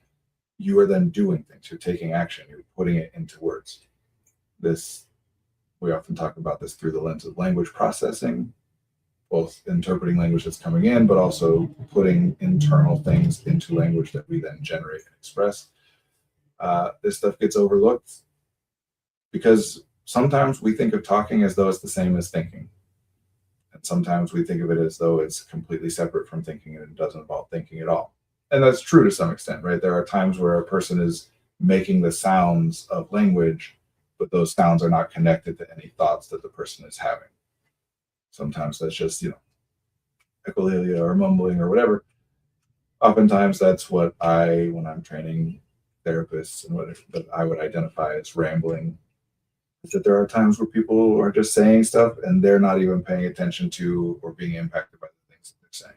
you are then doing things. You're taking action. You're putting it into words. We often talk about this through the lens of language processing, both interpreting language that's coming in, but also putting internal things into language that we then generate and express. This stuff gets overlooked because sometimes we think of talking as though it's the same as thinking. And sometimes we think of it as though it's completely separate from thinking and it doesn't involve thinking at all. And that's true to some extent, right? There are times where a person is making the sounds of language, but those sounds are not connected to any thoughts that the person is having. Sometimes that's just, echolalia or mumbling or whatever. Oftentimes that's what when I'm training therapists and what I would identify as rambling, is that there are times where people are just saying stuff and they're not even paying attention to or being impacted by the things that they're saying.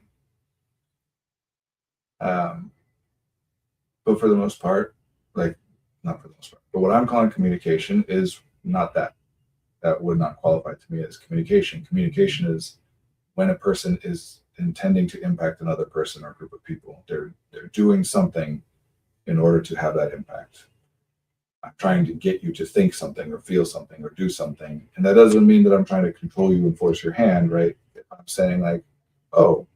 But for the most part, not for the most part, but what I'm calling communication is not that. That would not qualify to me as communication. Communication is when a person is intending to impact another person or group of people. They're doing something in order to have that impact. I'm trying to get you to think something or feel something or do something. And that doesn't mean that I'm trying to control you and force your hand, right? If I'm saying like, oh,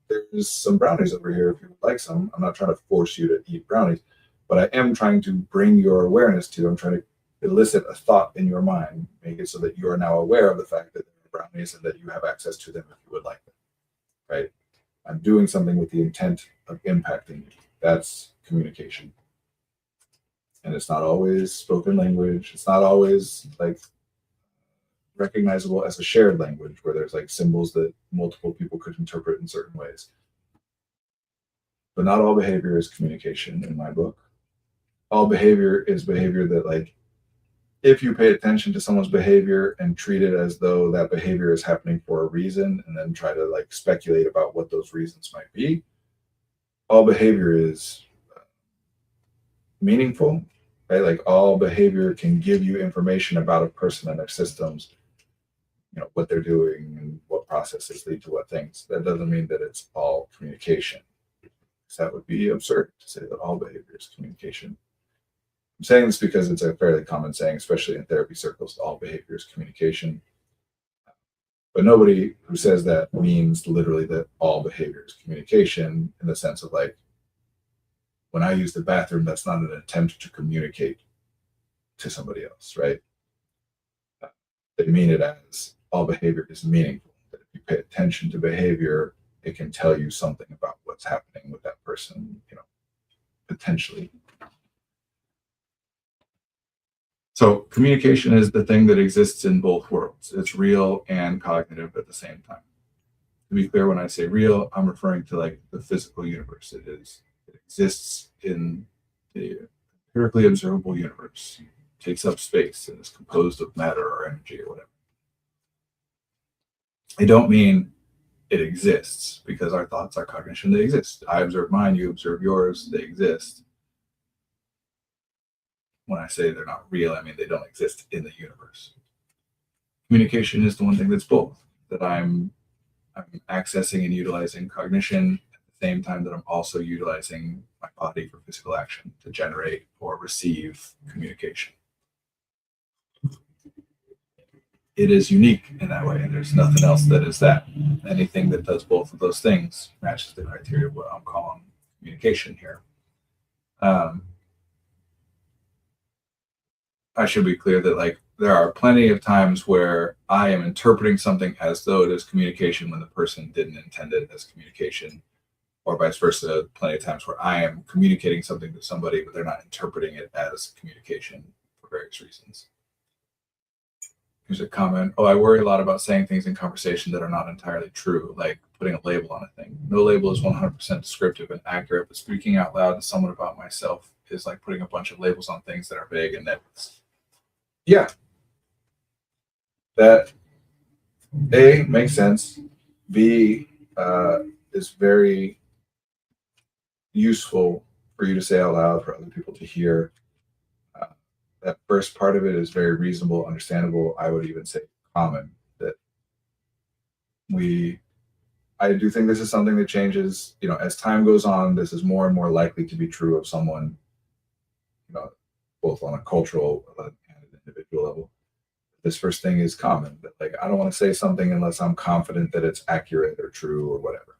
there's some brownies over here if you would like some. I'm not trying to force you to eat brownies, but I am trying to bring your awareness to, I'm trying to elicit a thought in your mind, make it so that you are now aware of the fact that there are brownies and that you have access to them if you would like them, right? I'm doing something with the intent of impacting you. That's communication. And it's not always spoken language. It's not always like recognizable as a shared language where there's like symbols that multiple people could interpret in certain ways. But not all behavior is communication in my book. All behavior is behavior that if you pay attention to someone's behavior and treat it as though that behavior is happening for a reason and then try to speculate about what those reasons might be, all behavior is meaningful, right? All behavior can give you information about a person and their systems what they're doing and what processes lead to what things. That doesn't mean that it's all communication. That would be absurd to say that all behavior is communication. I'm saying this because it's a fairly common saying, especially in therapy circles, all behavior is communication. But nobody who says that means literally that all behavior is communication, in the sense of like, when I use the bathroom, that's not an attempt to communicate to somebody else, right? They mean it as all behavior is meaningful. That if you pay attention to behavior, it can tell you something about what's happening with that person, potentially. So communication is the thing that exists in both worlds. It's real and cognitive at the same time. To be clear, when I say real, I'm referring to like the physical universe. It exists in the empirically observable universe. It takes up space and is composed of matter or energy or whatever. I don't mean it exists, because our thoughts, our cognition, they exist. I observe mine, you observe yours, they exist. When I say they're not real, I mean they don't exist in the universe. Communication is the one thing that's both, that I'm accessing and utilizing cognition at the same time that I'm also utilizing my body for physical action to generate or receive communication. It is unique in that way, and there's nothing else that is that. Anything that does both of those things matches the criteria of what I'm calling communication here. I should be clear that like there are plenty of times where I am interpreting something as though it is communication when the person didn't intend it as communication, or vice versa. Plenty of times where I am communicating something to somebody, but they're not interpreting it as communication for various reasons. Here's a comment. Oh, I worry a lot about saying things in conversation that are not entirely true, like putting a label on a thing. No label is 100% descriptive and accurate, but speaking out loud to someone about myself is like putting a bunch of labels on things that are vague and nebulous. Yeah. That A, makes sense. B, is very useful for you to say out loud for other people to hear. That first part of it is very reasonable, understandable. I would even say common. That I do think this is something that changes. As time goes on, this is more and more likely to be true of someone, both on a cultural and an individual level. This first thing is common. That like I don't want to say something unless I'm confident that it's accurate or true or whatever.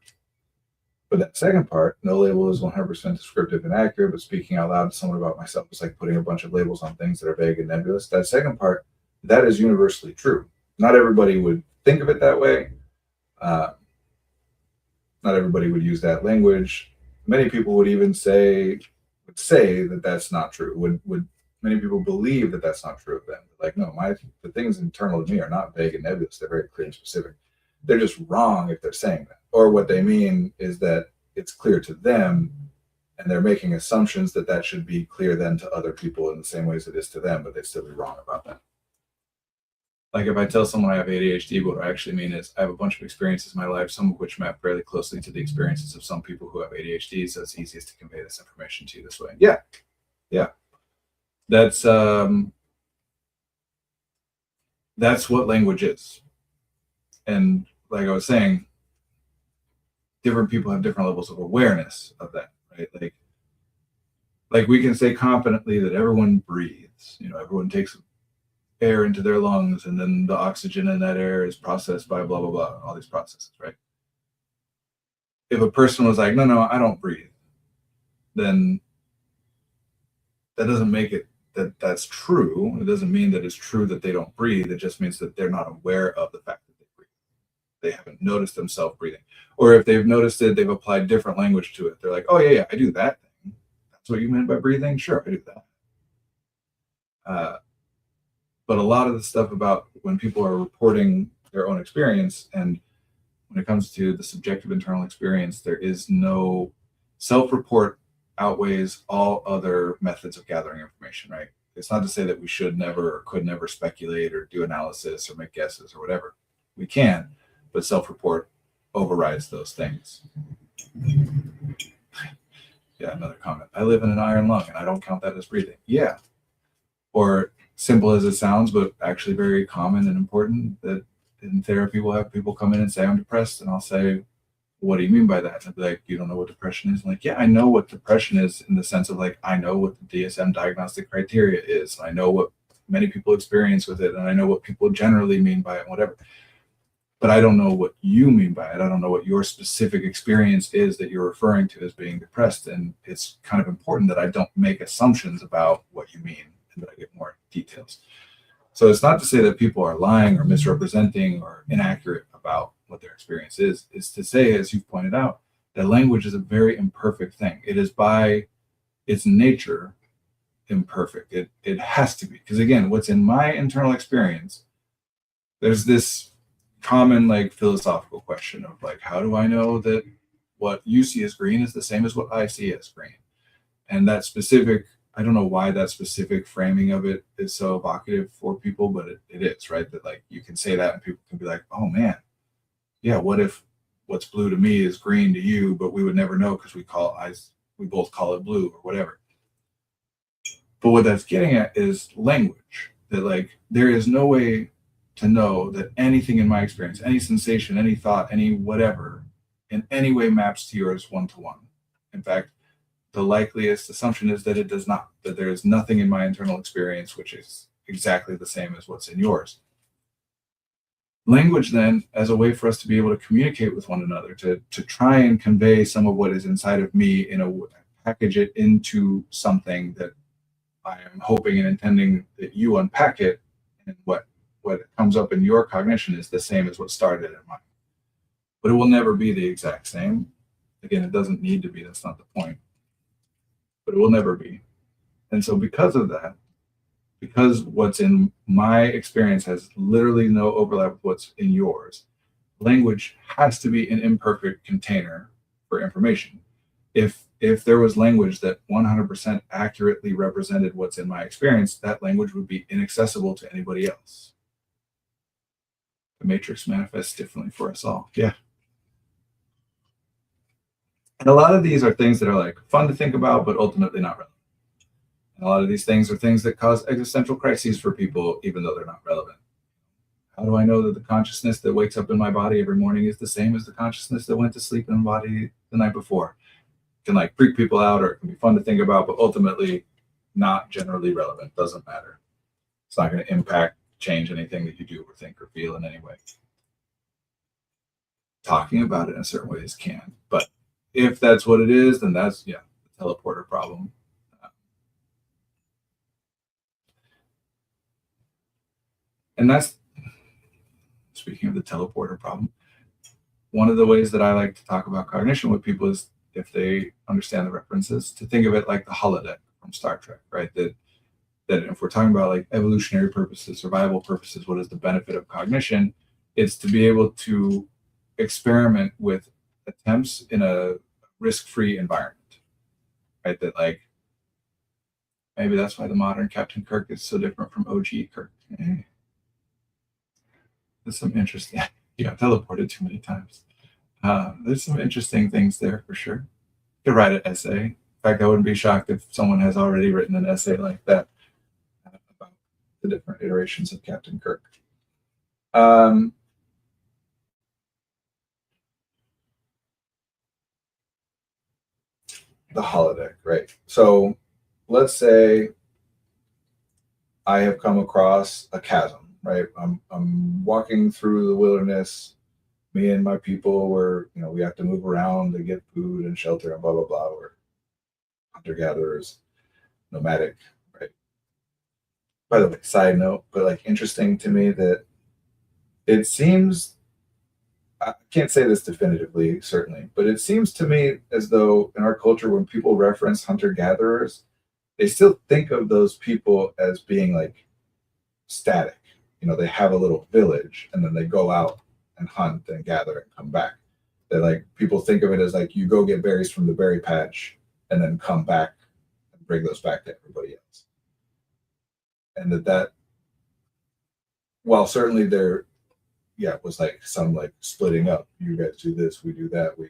But that second part, no label is 100% descriptive and accurate, but speaking out loud to someone about myself is like putting a bunch of labels on things that are vague and nebulous. That second part, that is universally true. Not everybody would think of it that way. Not everybody would use that language. Many people would even say that that's not true. Would many people believe that that's not true of them? Like, no, the things internal to me are not vague and nebulous. They're very clear and specific. They're just wrong if they're saying that. Or what they mean is that it's clear to them, and they're making assumptions that should be clear then to other people in the same ways it is to them, but they still be wrong about that. Like if I tell someone I have ADHD, what I actually mean is I have a bunch of experiences in my life, some of which map fairly closely to the experiences of some people who have ADHD, so it's easiest to convey this information to you this way. Yeah. That's what language is. And like I was saying, different people have different levels of awareness of that, right? Like we can say confidently that everyone breathes. Everyone takes air into their lungs, and then the oxygen in that air is processed by blah, blah, blah, all these processes, right? If a person was like, no, I don't breathe, then that doesn't make it that's true. It doesn't mean that it's true that they don't breathe. It just means that they're not aware of the fact that they breathe. They haven't noticed themselves breathing. Or if they've noticed it, they've applied different language to it. They're like, oh, yeah, I do that thing. That's what you meant by breathing? Sure, I do that. But a lot of the stuff about when people are reporting their own experience, and when it comes to the subjective internal experience, there is no self-report outweighs all other methods of gathering information, right? It's not to say that we should never or could never speculate or do analysis or make guesses or whatever. We can, but self-report overrides those things. Yeah, another comment. I live in an iron lung and I don't count that as breathing. Yeah. Or simple as it sounds, but actually very common and important, that in therapy, we'll have people come in and say, I'm depressed. And I'll say, what do you mean by that? And they'll be like, you don't know what depression is? I'm like, yeah, I know what depression is in the sense of like, I know what the DSM diagnostic criteria is. I know what many people experience with it. And I know what people generally mean by it and whatever. But I don't know what you mean by it. I don't know what your specific experience is that you're referring to as being depressed. And it's kind of important that I don't make assumptions about what you mean and that I get more details. So it's not to say that people are lying or misrepresenting or inaccurate about what their experience is. It's to say, as you've pointed out, that language is a very imperfect thing. It is by its nature imperfect. It has to be. Because again, what's in my internal experience, there's this common like philosophical question of like, how do I know that what you see as green is the same as what I see as green? And that specific, I don't know why that specific framing of it is so evocative for people, but it is, right? That like you can say that and people can be like, oh man, yeah, what if what's blue to me is green to you, but we would never know because we both call it blue or whatever. But what that's getting at is language. That like there is no way to know that anything in my experience, any sensation, any thought, any whatever, in any way maps to yours one to one. In fact, the likeliest assumption is that it does not, that there is nothing in my internal experience which is exactly the same as what's in yours. Language then, as a way for us to be able to communicate with one another, to try and convey some of what is inside of me package it into something that I am hoping and intending that you unpack it, and what comes up in your cognition is the same as what started in mine. But it will never be the exact same. Again, it doesn't need to be, that's not the point. But it will never be. And so because of that, because what's in my experience has literally no overlap with what's in yours, language has to be an imperfect container for information. If there was language that 100% accurately represented what's in my experience, that language would be inaccessible to anybody else. The matrix manifests differently for us all. Yeah. And a lot of these are things that are like fun to think about, but ultimately not relevant. And a lot of these things are things that cause existential crises for people, even though they're not relevant. How do I know that the consciousness that wakes up in my body every morning is the same as the consciousness that went to sleep in my body the night before? It can like freak people out, or it can be fun to think about, but ultimately not generally relevant. Doesn't matter. It's not going to impact, change anything that you do or think or feel in any way. Talking about it in certain ways can, but if that's what it is, then that's, yeah, the teleporter problem. And that's, speaking of the teleporter problem, one of the ways that I like to talk about cognition with people is, if they understand the references, to think of it like the holodeck from Star Trek, right? That if we're talking about like evolutionary purposes, survival purposes, what is the benefit of cognition? It's to be able to experiment with attempts in a risk-free environment, right? That like, maybe that's why the modern Captain Kirk is so different from OG Kirk. There's some interesting, you got teleported too many times. There's some interesting things there for sure. You could write an essay. In fact, I wouldn't be shocked if someone has already written an essay like that about the different iterations of Captain Kirk. The holodeck, right? So let's say I have come across a chasm, right? I'm walking through the wilderness. Me and my people we have to move around to get food and shelter and blah, blah, blah. We're hunter-gatherers, nomadic, right? By the way, side note, but like interesting to me that it seems, I can't say this definitively, certainly, but it seems to me as though in our culture, when people reference hunter-gatherers, they still think of those people as being like static. They have a little village and then they go out and hunt and gather and come back. That like people think of it as like you go get berries from the berry patch and then come back and bring those back to everybody else. And that while certainly there was like some like splitting up. You guys do this, we do that, we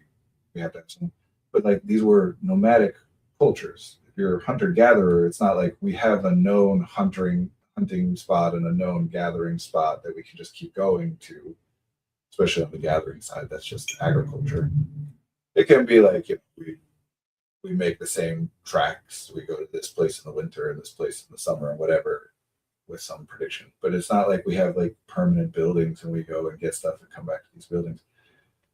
have to have some, but like these were nomadic cultures. If you're a hunter-gatherer, it's not like we have a known hunting spot and a known gathering spot that we can just keep going to. especially on the gathering side. That's just agriculture. It can be like, we make the same tracks. We go to this place in the winter and this place in the summer and whatever with some prediction. But it's not like we have like permanent buildings and we go and get stuff and come back to these buildings.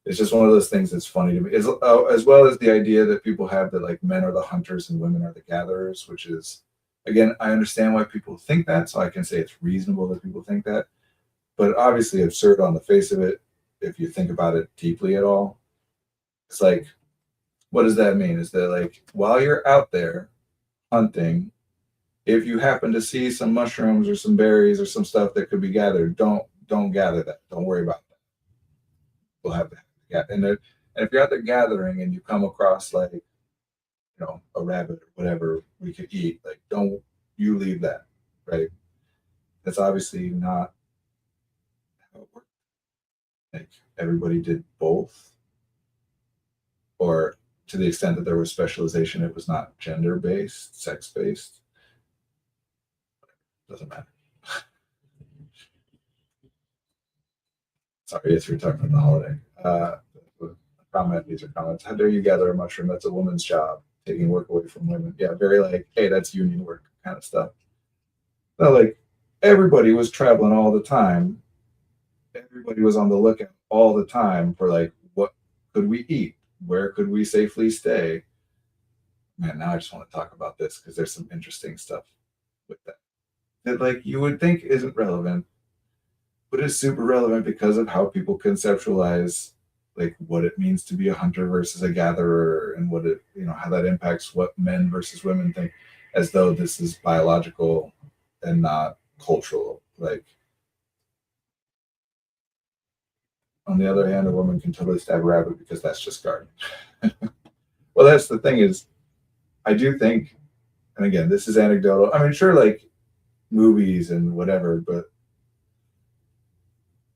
It's just one of those things that's funny to me, as well as the idea that people have that like men are the hunters and women are the gatherers, which is, again, I understand why people think that, so I can say it's reasonable that people think that, but obviously absurd on the face of it if you think about it deeply at all. It's like, what does that mean? Is that like while you're out there hunting, if you happen to see some mushrooms or some berries or some stuff that could be gathered, don't gather that. Don't worry about that. We'll have that. Yeah, and if you're out there gathering and you come across like a rabbit or whatever we could eat, like don't you leave that, right? That's obviously not how it works. Like everybody did both, or to the extent that there was specialization, it was not gender based, sex based. Doesn't matter. Sorry, yes, we're talking about the holiday. Comment, these are comments. How dare you gather a mushroom? That's a woman's job. Taking work away from women. Yeah, very like, hey, that's union work kind of stuff. No, like everybody was traveling all the time. Everybody was on the lookout all the time for like, what could we eat? Where could we safely stay? Man, now I just want to talk about this because there's some interesting stuff with that like you would think isn't relevant, but is super relevant because of how people conceptualize like what it means to be a hunter versus a gatherer and what it, how that impacts what men versus women think, as though this is biological and not cultural. Like, on the other hand, a woman can totally stab a rabbit because that's just garden. Well, that's the thing is, I do think, and again, this is anecdotal. I mean, sure, like movies and whatever, but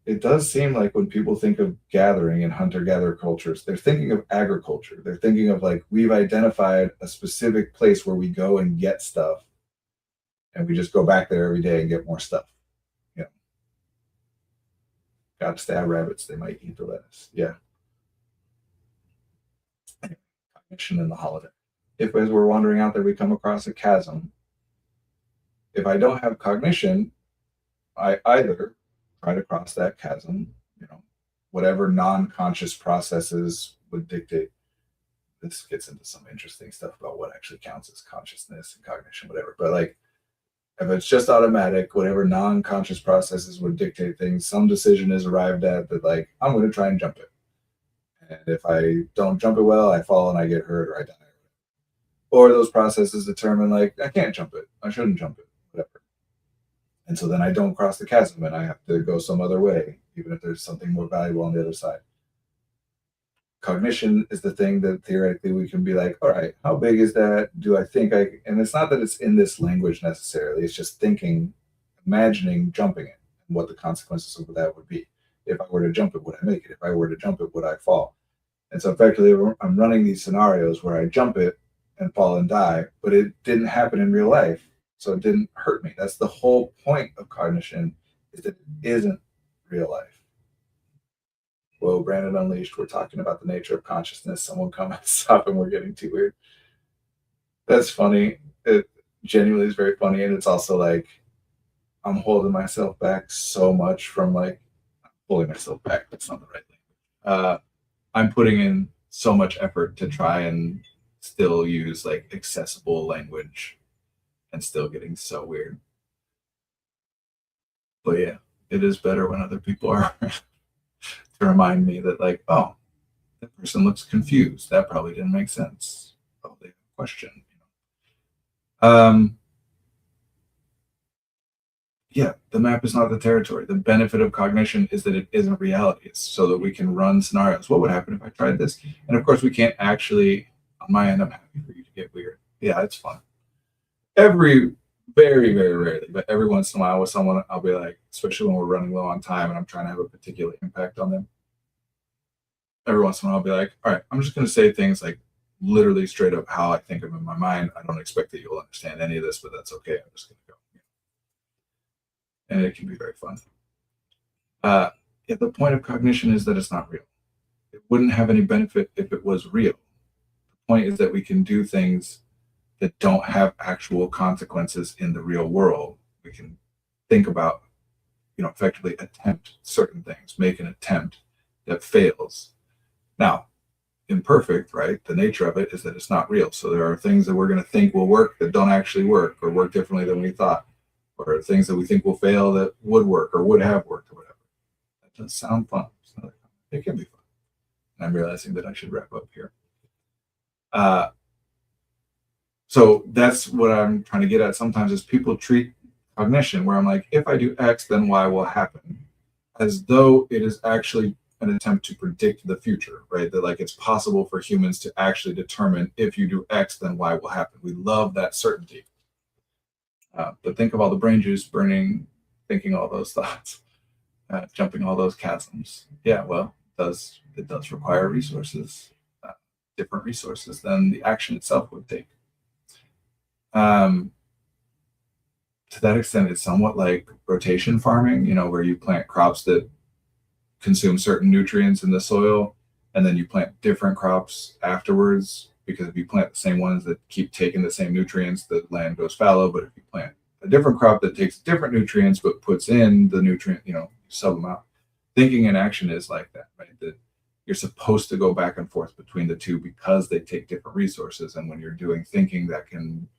it does seem like when people think of gathering and hunter-gatherer cultures, they're thinking of agriculture. They're thinking of like, we've identified a specific place where we go and get stuff, and we just go back there every day and get more stuff. Got to stab rabbits, they might eat the lettuce. Yeah. Cognition in the holiday. If as we're wandering out there, we come across a chasm, if I don't have cognition, I either try to cross that chasm, whatever non-conscious processes would dictate. This gets into some interesting stuff about what actually counts as consciousness and cognition, whatever. But like, if it's just automatic, whatever non-conscious processes would dictate things, some decision is arrived at that, like, I'm going to try and jump it. And if I don't jump it well, I fall and I get hurt or I die. Or those processes determine, like, I can't jump it. I shouldn't jump it, whatever. And so then I don't cross the chasm and I have to go some other way, even if there's something more valuable on the other side. Cognition is the thing that theoretically we can be like, all right, how big is that? Do I think and it's not that it's in this language necessarily, it's just thinking, imagining jumping it and what the consequences of that would be. If I were to jump it, would I make it? If I were to jump it, would I fall? And so effectively, I'm running these scenarios where I jump it and fall and die, but it didn't happen in real life. So it didn't hurt me. That's the whole point of cognition, is that it isn't real life. Whoa, Brandon Unleashed, we're talking about the nature of consciousness. Someone come and stop and we're getting too weird. That's funny. It genuinely is very funny. And it's also like, I'm holding myself back so much from like, pulling myself back. That's not the right thing. I'm putting in so much effort to try and still use like accessible language and still getting so weird. But yeah, it is better when other people are to remind me that like, oh, that person looks confused. That probably didn't make sense. Oh, they have a question. Yeah, the map is not the territory. The benefit of cognition is that it isn't reality. It's so that we can run scenarios. What would happen if I tried this? And of course, we can't actually, on my end, I'm happy for you to get weird. Yeah, it's fun. Very, very rarely, but every once in a while with someone, I'll be like, especially when we're running low on time and I'm trying to have a particular impact on them. Every once in a while, I'll be like, all right, I'm just going to say things like literally straight up how I think of them in my mind. I don't expect that you'll understand any of this, but that's okay. I'm just going to go. And it can be very fun. if the point of cognition is that it's not real, it wouldn't have any benefit if it was real. The point is that we can do things that don't have actual consequences in the real world. We can think about, effectively attempt certain things, make an attempt that fails. Now, imperfect, right? The nature of it is that it's not real. So there are things that we're going to think will work that don't actually work or work differently than we thought, or things that we think will fail that would work or would have worked or whatever. That does sound fun. It can be fun. And I'm realizing that I should wrap up here. So that's what I'm trying to get at sometimes is people treat cognition where I'm like, if I do X, then Y will happen, as though it is actually an attempt to predict the future, right? That like it's possible for humans to actually determine if you do X, then Y will happen. We love that certainty. But think of all the brain juice burning, thinking all those thoughts, jumping all those chasms. Yeah, well, it does require resources, different resources than the action itself would take. To that extent, it's somewhat like rotation farming, where you plant crops that consume certain nutrients in the soil, and then you plant different crops afterwards. Because if you plant the same ones that keep taking the same nutrients, the land goes fallow. But if you plant a different crop that takes different nutrients but puts in the nutrient, you sub them out. Thinking and action is like that, right? That you're supposed to go back and forth between the two because they take different resources. And when you're doing thinking, that can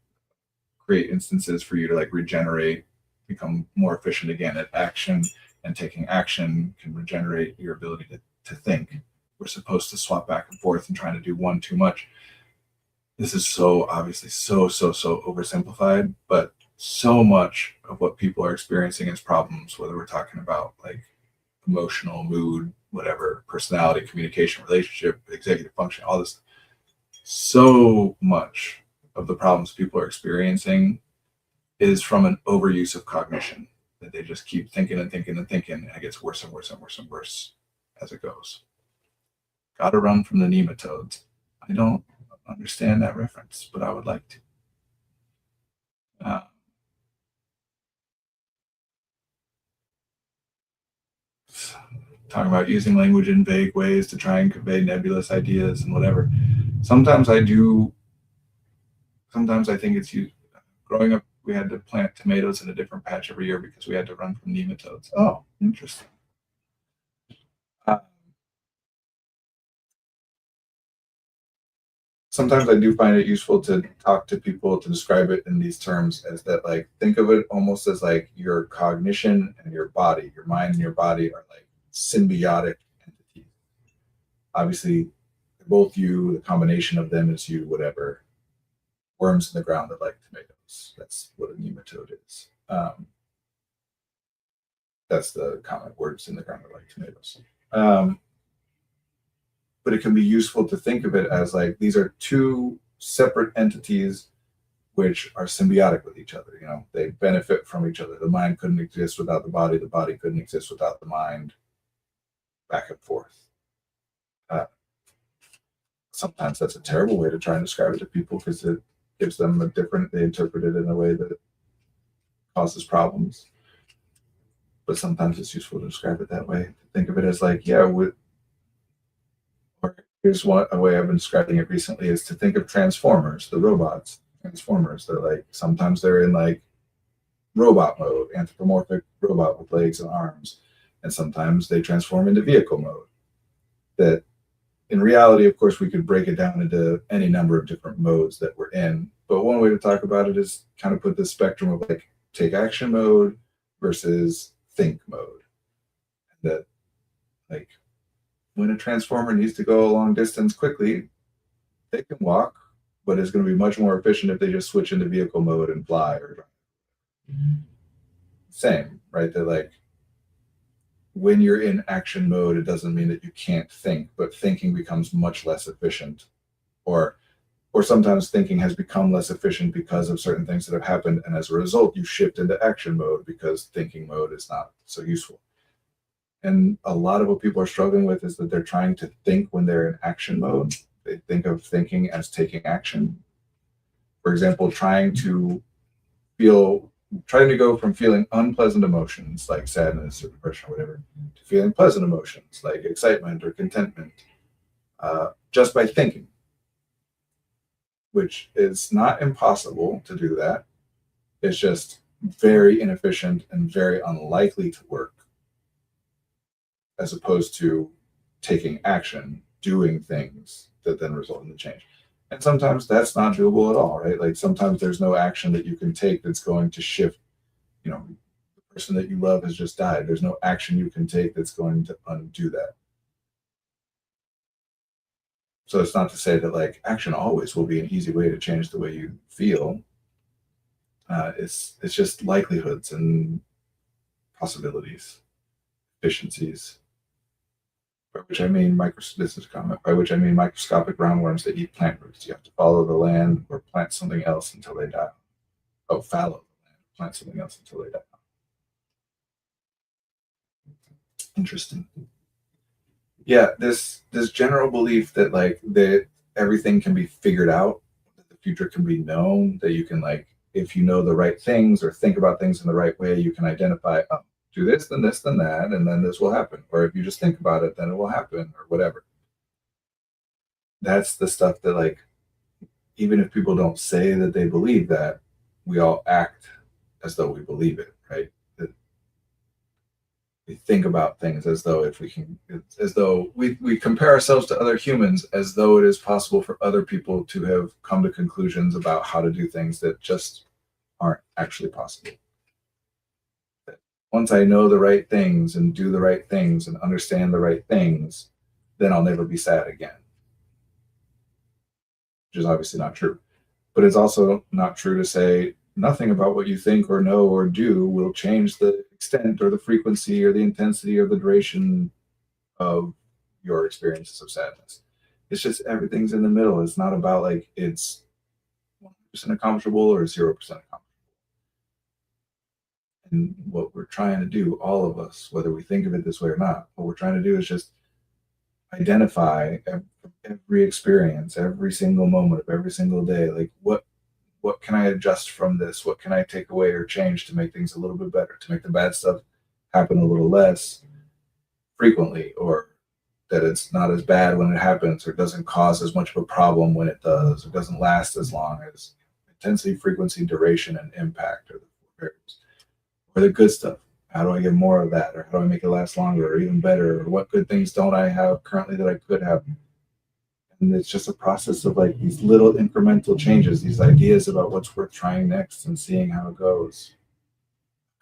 create instances for you to like regenerate, become more efficient again at action, and taking action can regenerate your ability to think. We're supposed to swap back and forth and trying to do one too much. This is so obviously so oversimplified, but so much of what people are experiencing as problems, whether we're talking about like emotional, mood, whatever, personality, communication, relationship, executive function, all this, so much of the problems people are experiencing is from an overuse of cognition, that they just keep thinking and thinking and thinking, and it gets worse and worse and worse and worse as it goes. Gotta run from the nematodes. I don't understand that reference, but I would like to. Talking about using language in vague ways to try and convey nebulous ideas and whatever. Sometimes I think it's used. Growing up, we had to plant tomatoes in a different patch every year because we had to run from nematodes. Oh, interesting. Sometimes I do find it useful to talk to people to describe it in these terms as that, like, think of it almost as like your cognition and your body, your mind and your body are like symbiotic entities. Obviously, both you, the combination of them is you, whatever. Worms in the ground that like tomatoes. That's what a nematode is. That's the common words in the ground that like tomatoes. But it can be useful to think of it as like these are two separate entities which are symbiotic with each other. They benefit from each other. The mind couldn't exist without the body couldn't exist without the mind, back and forth. Sometimes that's a terrible way to try and describe it to people because it gives them they interpret it in a way that causes problems. But sometimes it's useful to describe it that way. Think of it as like, here's a way I've been describing it recently is to think of Transformers, the robots. Transformers, they're like, sometimes they're in like robot mode, anthropomorphic robot with legs and arms. And sometimes they transform into vehicle mode. That in reality, of course, we could break it down into any number of different modes that we're in. But one way to talk about it is kind of put this spectrum of like take action mode versus think mode. And that like when a transformer needs to go a long distance quickly, they can walk, but it's going to be much more efficient if they just switch into vehicle mode and fly or drive. Same, right? That like when you're in action mode, it doesn't mean that you can't think, but thinking becomes much less efficient, or sometimes thinking has become less efficient because of certain things that have happened, and as a result, you shift into action mode because thinking mode is not so useful. And a lot of what people are struggling with is that they're trying to think when they're in action mode. They think of thinking as taking action. For example, trying to feel trying to go from feeling unpleasant emotions like sadness or depression or whatever to feeling pleasant emotions like excitement or contentment, just by thinking, which is not impossible to do that. It's just very inefficient and very unlikely to work, as opposed to taking action, doing things that then result in the change. And sometimes that's not doable at all, right? Like sometimes there's no action that you can take that's going to shift, the person that you love has just died. There's no action you can take that's going to undo that. So it's not to say that like action always will be an easy way to change the way you feel. It's just likelihoods and possibilities, efficiencies. By which I mean this is a comment. By which I mean microscopic roundworms that eat plant roots. You have to follow the land or plant something else until they die. Oh, fallow the land, plant something else until they die. Interesting. Yeah, this general belief that like that everything can be figured out, that the future can be known, that you can like if you know the right things or think about things in the right way, you can identify, oh, do this, then that, and then this will happen. Or if you just think about it, then it will happen, or whatever. That's the stuff that like even if people don't say that they believe that, we all act as though we believe it, right? That we think about things as though if we can, as though we compare ourselves to other humans as though it is possible for other people to have come to conclusions about how to do things that just aren't actually possible. Once I know the right things and do the right things and understand the right things, then I'll never be sad again. Which is obviously not true. But it's also not true to say nothing about what you think or know or do will change the extent or the frequency or the intensity or the duration of your experiences of sadness. It's just everything's in the middle. It's not about like it's 100% accomplishable or 0% accomplishable. And what we're trying to do, all of us, whether we think of it this way or not, what we're trying to do is just identify every experience, every single moment of every single day. Like what can I adjust from this? What can I take away or change to make things a little bit better, to make the bad stuff happen a little less frequently, or that it's not as bad when it happens, or doesn't cause as much of a problem when it does, or doesn't last as long as intensity, frequency, duration, and impact are the four variables. Or the good stuff. How do I get more of that? Or how do I make it last longer or even better? Or what good things don't I have currently that I could have? And it's just a process of like these little incremental changes, these ideas about what's worth trying next and seeing how it goes.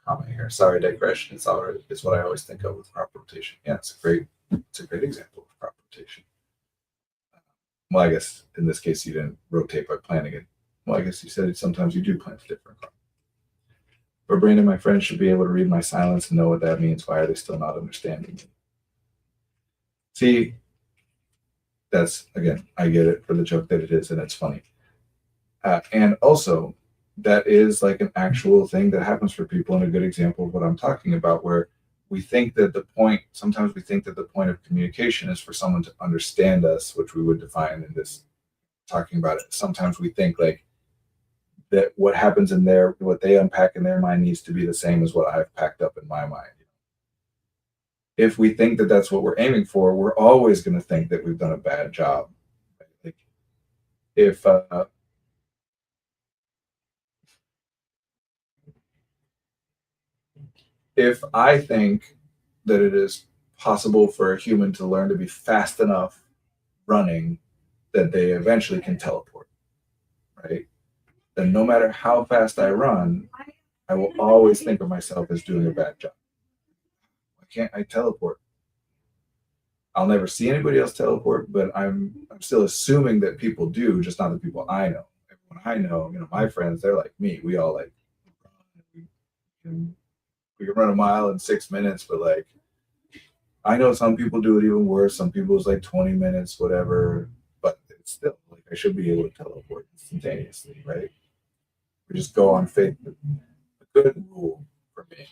Comment here. Sorry, digression. It's what I always think of with crop rotation. Yeah, it's a great example of crop rotation. Well, I guess in this case you didn't rotate by planting it. Well, I guess you said sometimes you do plant a different crop. But Brandon, my friend, should be able to read my silence and know what that means. Why are they still not understanding me? See, that's, again, I get it for the joke that it is, and it's funny. And also, that is like an actual thing that happens for people, and a good example of what I'm talking about, where sometimes we think that the point of communication is for someone to understand us, which we would define in this talking about it. Sometimes we think like, that what happens in what they unpack in their mind needs to be the same as what I've packed up in my mind. If we think that that's what we're aiming for, we're always going to think that we've done a bad job. Like if I think that it is possible for a human to learn to be fast enough running that they eventually can teleport, right? Then no matter how fast I run, I will always think of myself as doing a bad job. Why can't I teleport? I'll never see anybody else teleport, but I'm still assuming that people do, just not the people I know. Everyone I know, my friends, they're like me. We all like we can run a mile in 6 minutes, but like I know some people do it even worse. Some people it's like 20 minutes, whatever. But it's still like I should be able to teleport instantaneously, right? We just go on faith. The good rule for me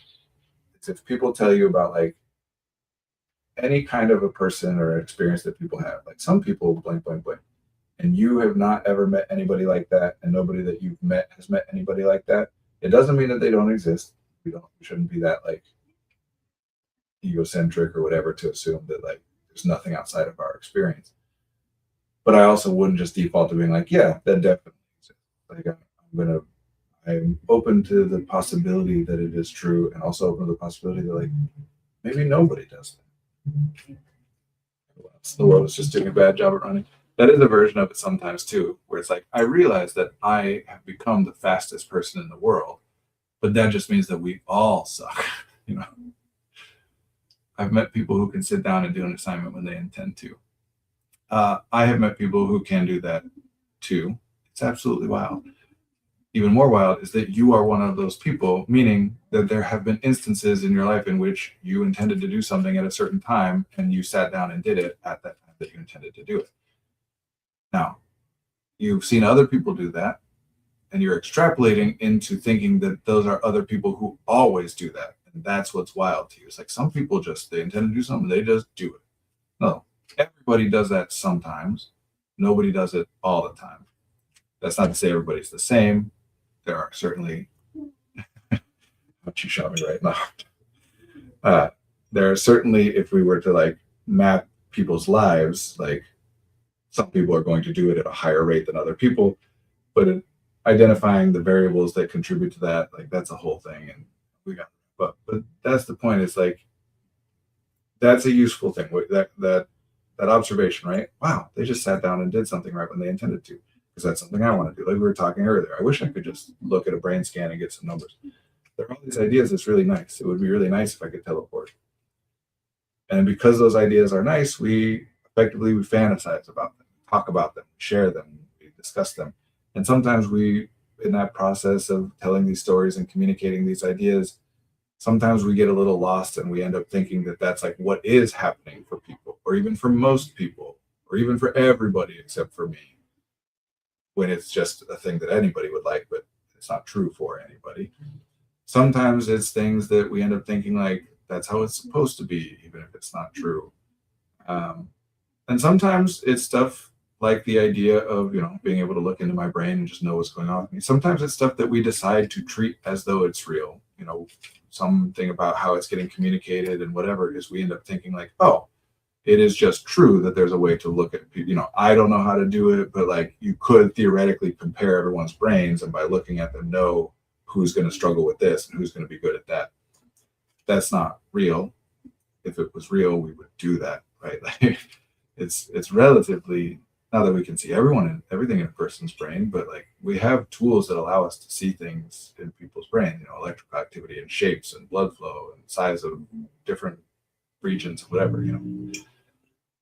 is if people tell you about like any kind of a person or experience that people have, like some people blank, blank, blank, and you have not ever met anybody like that, and nobody that you've met has met anybody like that, It doesn't mean that they don't exist. We shouldn't be that like egocentric or whatever to assume that like there's nothing outside of our experience. But I also wouldn't just default to being like, yeah, that definitely exists. Like I'm open to the possibility that it is true, and also open to the possibility that like maybe nobody does that. The world is just doing a bad job at running. That is a version of it sometimes too, where it's like I realize that I have become the fastest person in the world, but that just means that we all suck. You know, I've met people who can sit down and do an assignment when they intend to. I have met people who can do that too. It's absolutely wild. Even more wild is that you are one of those people, meaning that there have been instances in your life in which you intended to do something at a certain time and you sat down and did it at that time that you intended to do it. Now, you've seen other people do that, and you're extrapolating into thinking that those are other people who always do that. And that's what's wild to you. It's like some people just, they intend to do something, they just do it. No, everybody does that sometimes. Nobody does it all the time. That's not to say everybody's the same. There are certainly, what you shot me right now. There are certainly, if we were to like map people's lives, like some people are going to do it at a higher rate than other people, but identifying the variables that contribute to that, like that's a whole thing. And but that's the point. It's like, that's a useful thing. That observation, right? Wow, they just sat down and did something right when they intended to, because that's something I want to do. Like we were talking earlier, I wish I could just look at a brain scan and get some numbers. There are all these ideas that's really nice. It would be really nice if I could teleport. And because those ideas are nice, we fantasize about them, talk about them, share them, we discuss them. And sometimes we, in that process of telling these stories and communicating these ideas, sometimes we get a little lost and we end up thinking that that's like what is happening for people, or even for most people, or even for everybody except for me, when it's just a thing that anybody would like, but it's not true for anybody. Sometimes it's things that we end up thinking like that's how it's supposed to be, even if it's not true. And sometimes it's stuff like the idea of, you know, being able to look into my brain and just know what's going on with me. Sometimes it's stuff that we decide to treat as though it's real, you know, something about how it's getting communicated and whatever, is we end up thinking like, oh, it is just true that there's a way to look at, you know, I don't know how to do it, but like you could theoretically compare everyone's brains and by looking at them know who's going to struggle with this and who's going to be good at that. That's not real. If it was real, we would do that, right? Like it's relatively, now that we can see everything in a person's brain, but like we have tools that allow us to see things in people's brain, you know, electrical activity and shapes and blood flow and size of different regions, whatever, you know.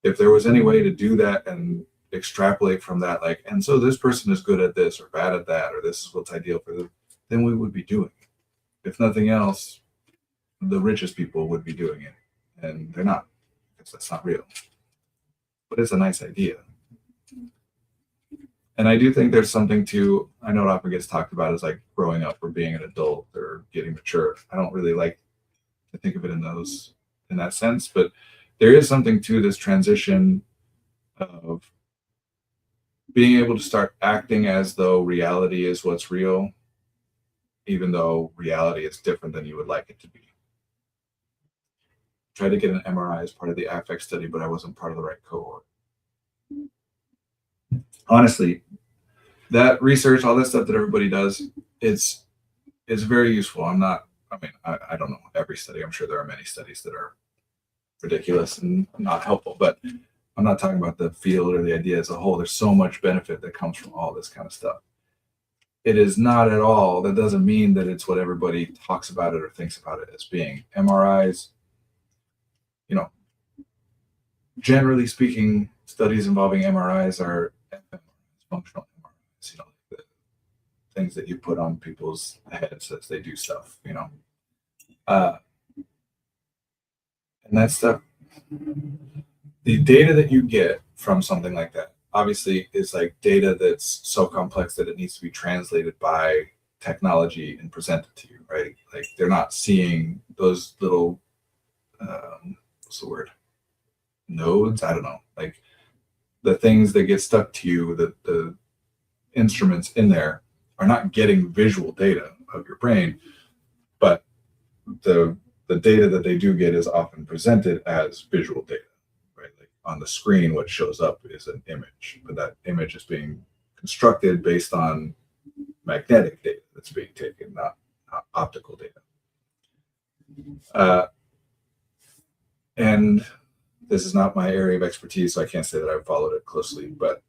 If there was any way to do that and extrapolate from that, like, and so this person is good at this or bad at that, or this is what's ideal for them, then we would be doing it. If nothing else, the richest people would be doing it, and they're not, because that's not real. But it's a nice idea. And I do think there's something to, I know it often gets talked about as like growing up or being an adult or getting mature. I don't really like to think of it in that sense, but there is something to this transition of being able to start acting as though reality is what's real, even though reality is different than you would like it to be. Tried to get an MRI as part of the affect study, but I wasn't part of the right cohort. Honestly, that research, all that stuff that everybody does, it's very useful. I don't know every study. I'm sure there are many studies that are ridiculous and not helpful, but I'm not talking about the field or the idea as a whole. There's so much benefit that comes from all this kind of stuff. It is not at all, that doesn't mean that it's what everybody talks about it or thinks about it as being. MRIs, you know, generally speaking, studies involving MRIs are functional MRIs, you know, the things that you put on people's heads as they do stuff, you know. And that stuff, the data that you get from something like that, obviously is like data that's so complex that it needs to be translated by technology and presented to you, right? Like they're not seeing those little, what's the word? Nodes? I don't know. Like the things that get stuck to you, the instruments in there are not getting visual data. of your brain. But the data that they do get is often presented as visual data, right? Like on the screen, what shows up is an image, but that image is being constructed based on magnetic data that's being taken, not optical data. And this is not my area of expertise, so I can't say that I've followed it closely, but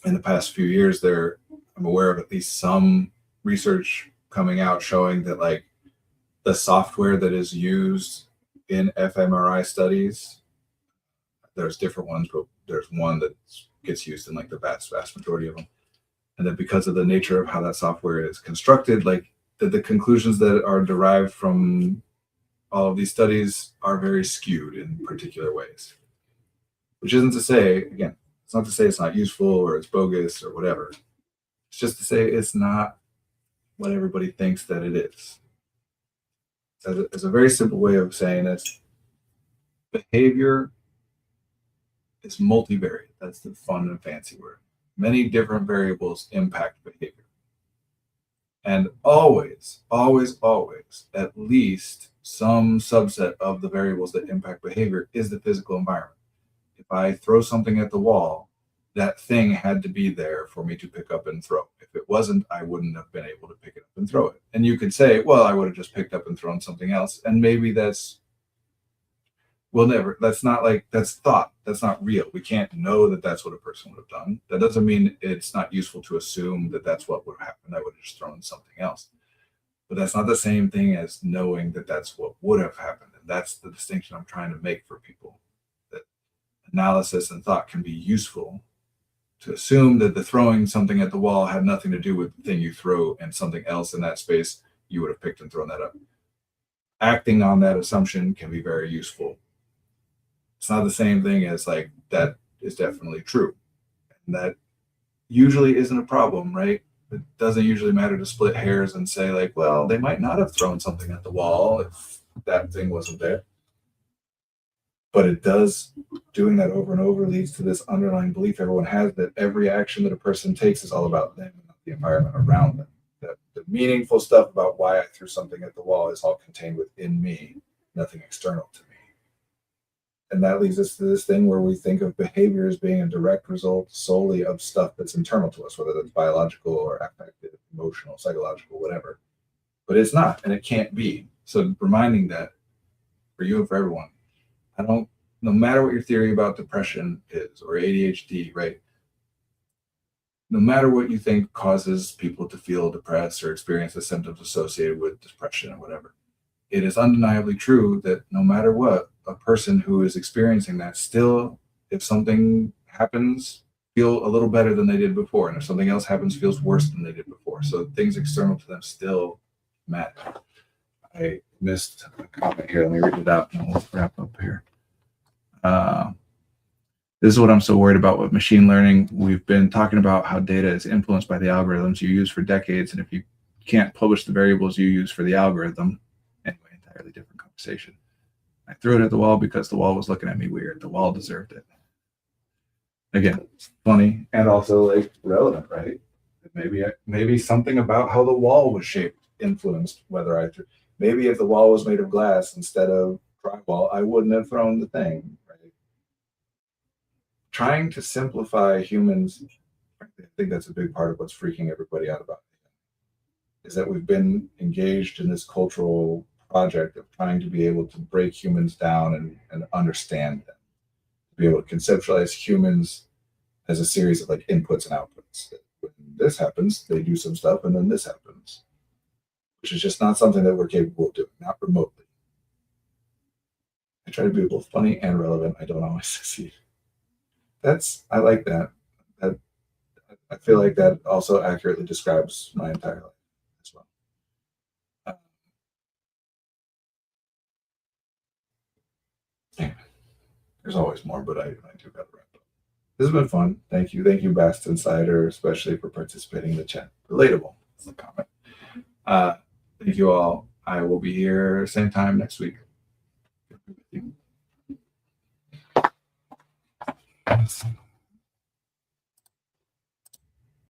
in the past few years I'm aware of at least some research coming out showing that like the software that is used in fMRI studies, there's different ones, but there's one that gets used in like the vast majority of them. And that because of the nature of how that software is constructed, like the conclusions that are derived from all of these studies are very skewed in particular ways. Which isn't to say, again, it's not to say it's not useful or it's bogus or whatever. It's just to say it's not what everybody thinks that it is. As a very simple way of saying this, behavior is multivariate. That's the fun and fancy word. Many different variables impact behavior. And always, at least some subset of the variables that impact behavior is the physical environment. If I throw something at the wall, that thing had to be there for me to pick up and throw. If it wasn't, I wouldn't have been able to pick it up and throw it. And you could say, well, I would have just picked up and thrown something else. And maybe that's thought. That's not real. We can't know that that's what a person would have done. That doesn't mean it's not useful to assume that that's what would have happened. I would have just thrown something else. But that's not the same thing as knowing that that's what would have happened. And that's the distinction I'm trying to make for people. That analysis and thought can be useful to assume that the throwing something at the wall had nothing to do with the thing you throw, and something else in that space you would have picked and thrown that up. Acting on that assumption can be very useful. It's not the same thing as like that is definitely true. And that usually isn't a problem, right? It doesn't usually matter to split hairs and say like, well, they might not have thrown something at the wall if that thing wasn't there. But it does, doing that over and over leads to this underlying belief everyone has that every action that a person takes is all about them and not the environment around them. That the meaningful stuff about why I threw something at the wall is all contained within me, nothing external to me. And that leads us to this thing where we think of behavior as being a direct result solely of stuff that's internal to us, whether that's biological or affective, emotional, psychological, whatever. But it's not, and it can't be. So reminding that for you and for everyone, no matter what your theory about depression is or ADHD, right? No matter what you think causes people to feel depressed or experience the symptoms associated with depression or whatever, it is undeniably true that no matter what, a person who is experiencing that still, if something happens, feel a little better than they did before. And if something else happens, feels worse than they did before. So things external to them still matter. I missed a comment here. Let me read it out and we'll wrap up here. This is what I'm so worried about with machine learning. We've been talking about how data is influenced by the algorithms you use for decades. And if you can't publish the variables you use for the algorithm, anyway, entirely different conversation. I threw it at the wall because the wall was looking at me weird. The wall deserved it. Again, funny and also like relevant, right? Maybe something about how the wall was shaped influenced whether I threw. Maybe if the wall was made of glass instead of drywall, I wouldn't have thrown the thing. Right? Trying to simplify humans, I think that's a big part of what's freaking everybody out about it, is that we've been engaged in this cultural project of trying to be able to break humans down and understand them, to be able to conceptualize humans as a series of like inputs and outputs. When this happens, they do some stuff, and then this happens, which is just not something that we're capable of doing, not remotely. I try to be both funny and relevant. I don't always succeed. I like that. I feel like that also accurately describes my entire life as well. There's always more, but I do got to wrap up. This has been fun. Thank you. Thank you, Bast Insider, especially for participating in the chat. Relatable is the comment. Thank you all. I will be here same time next week. Thank you.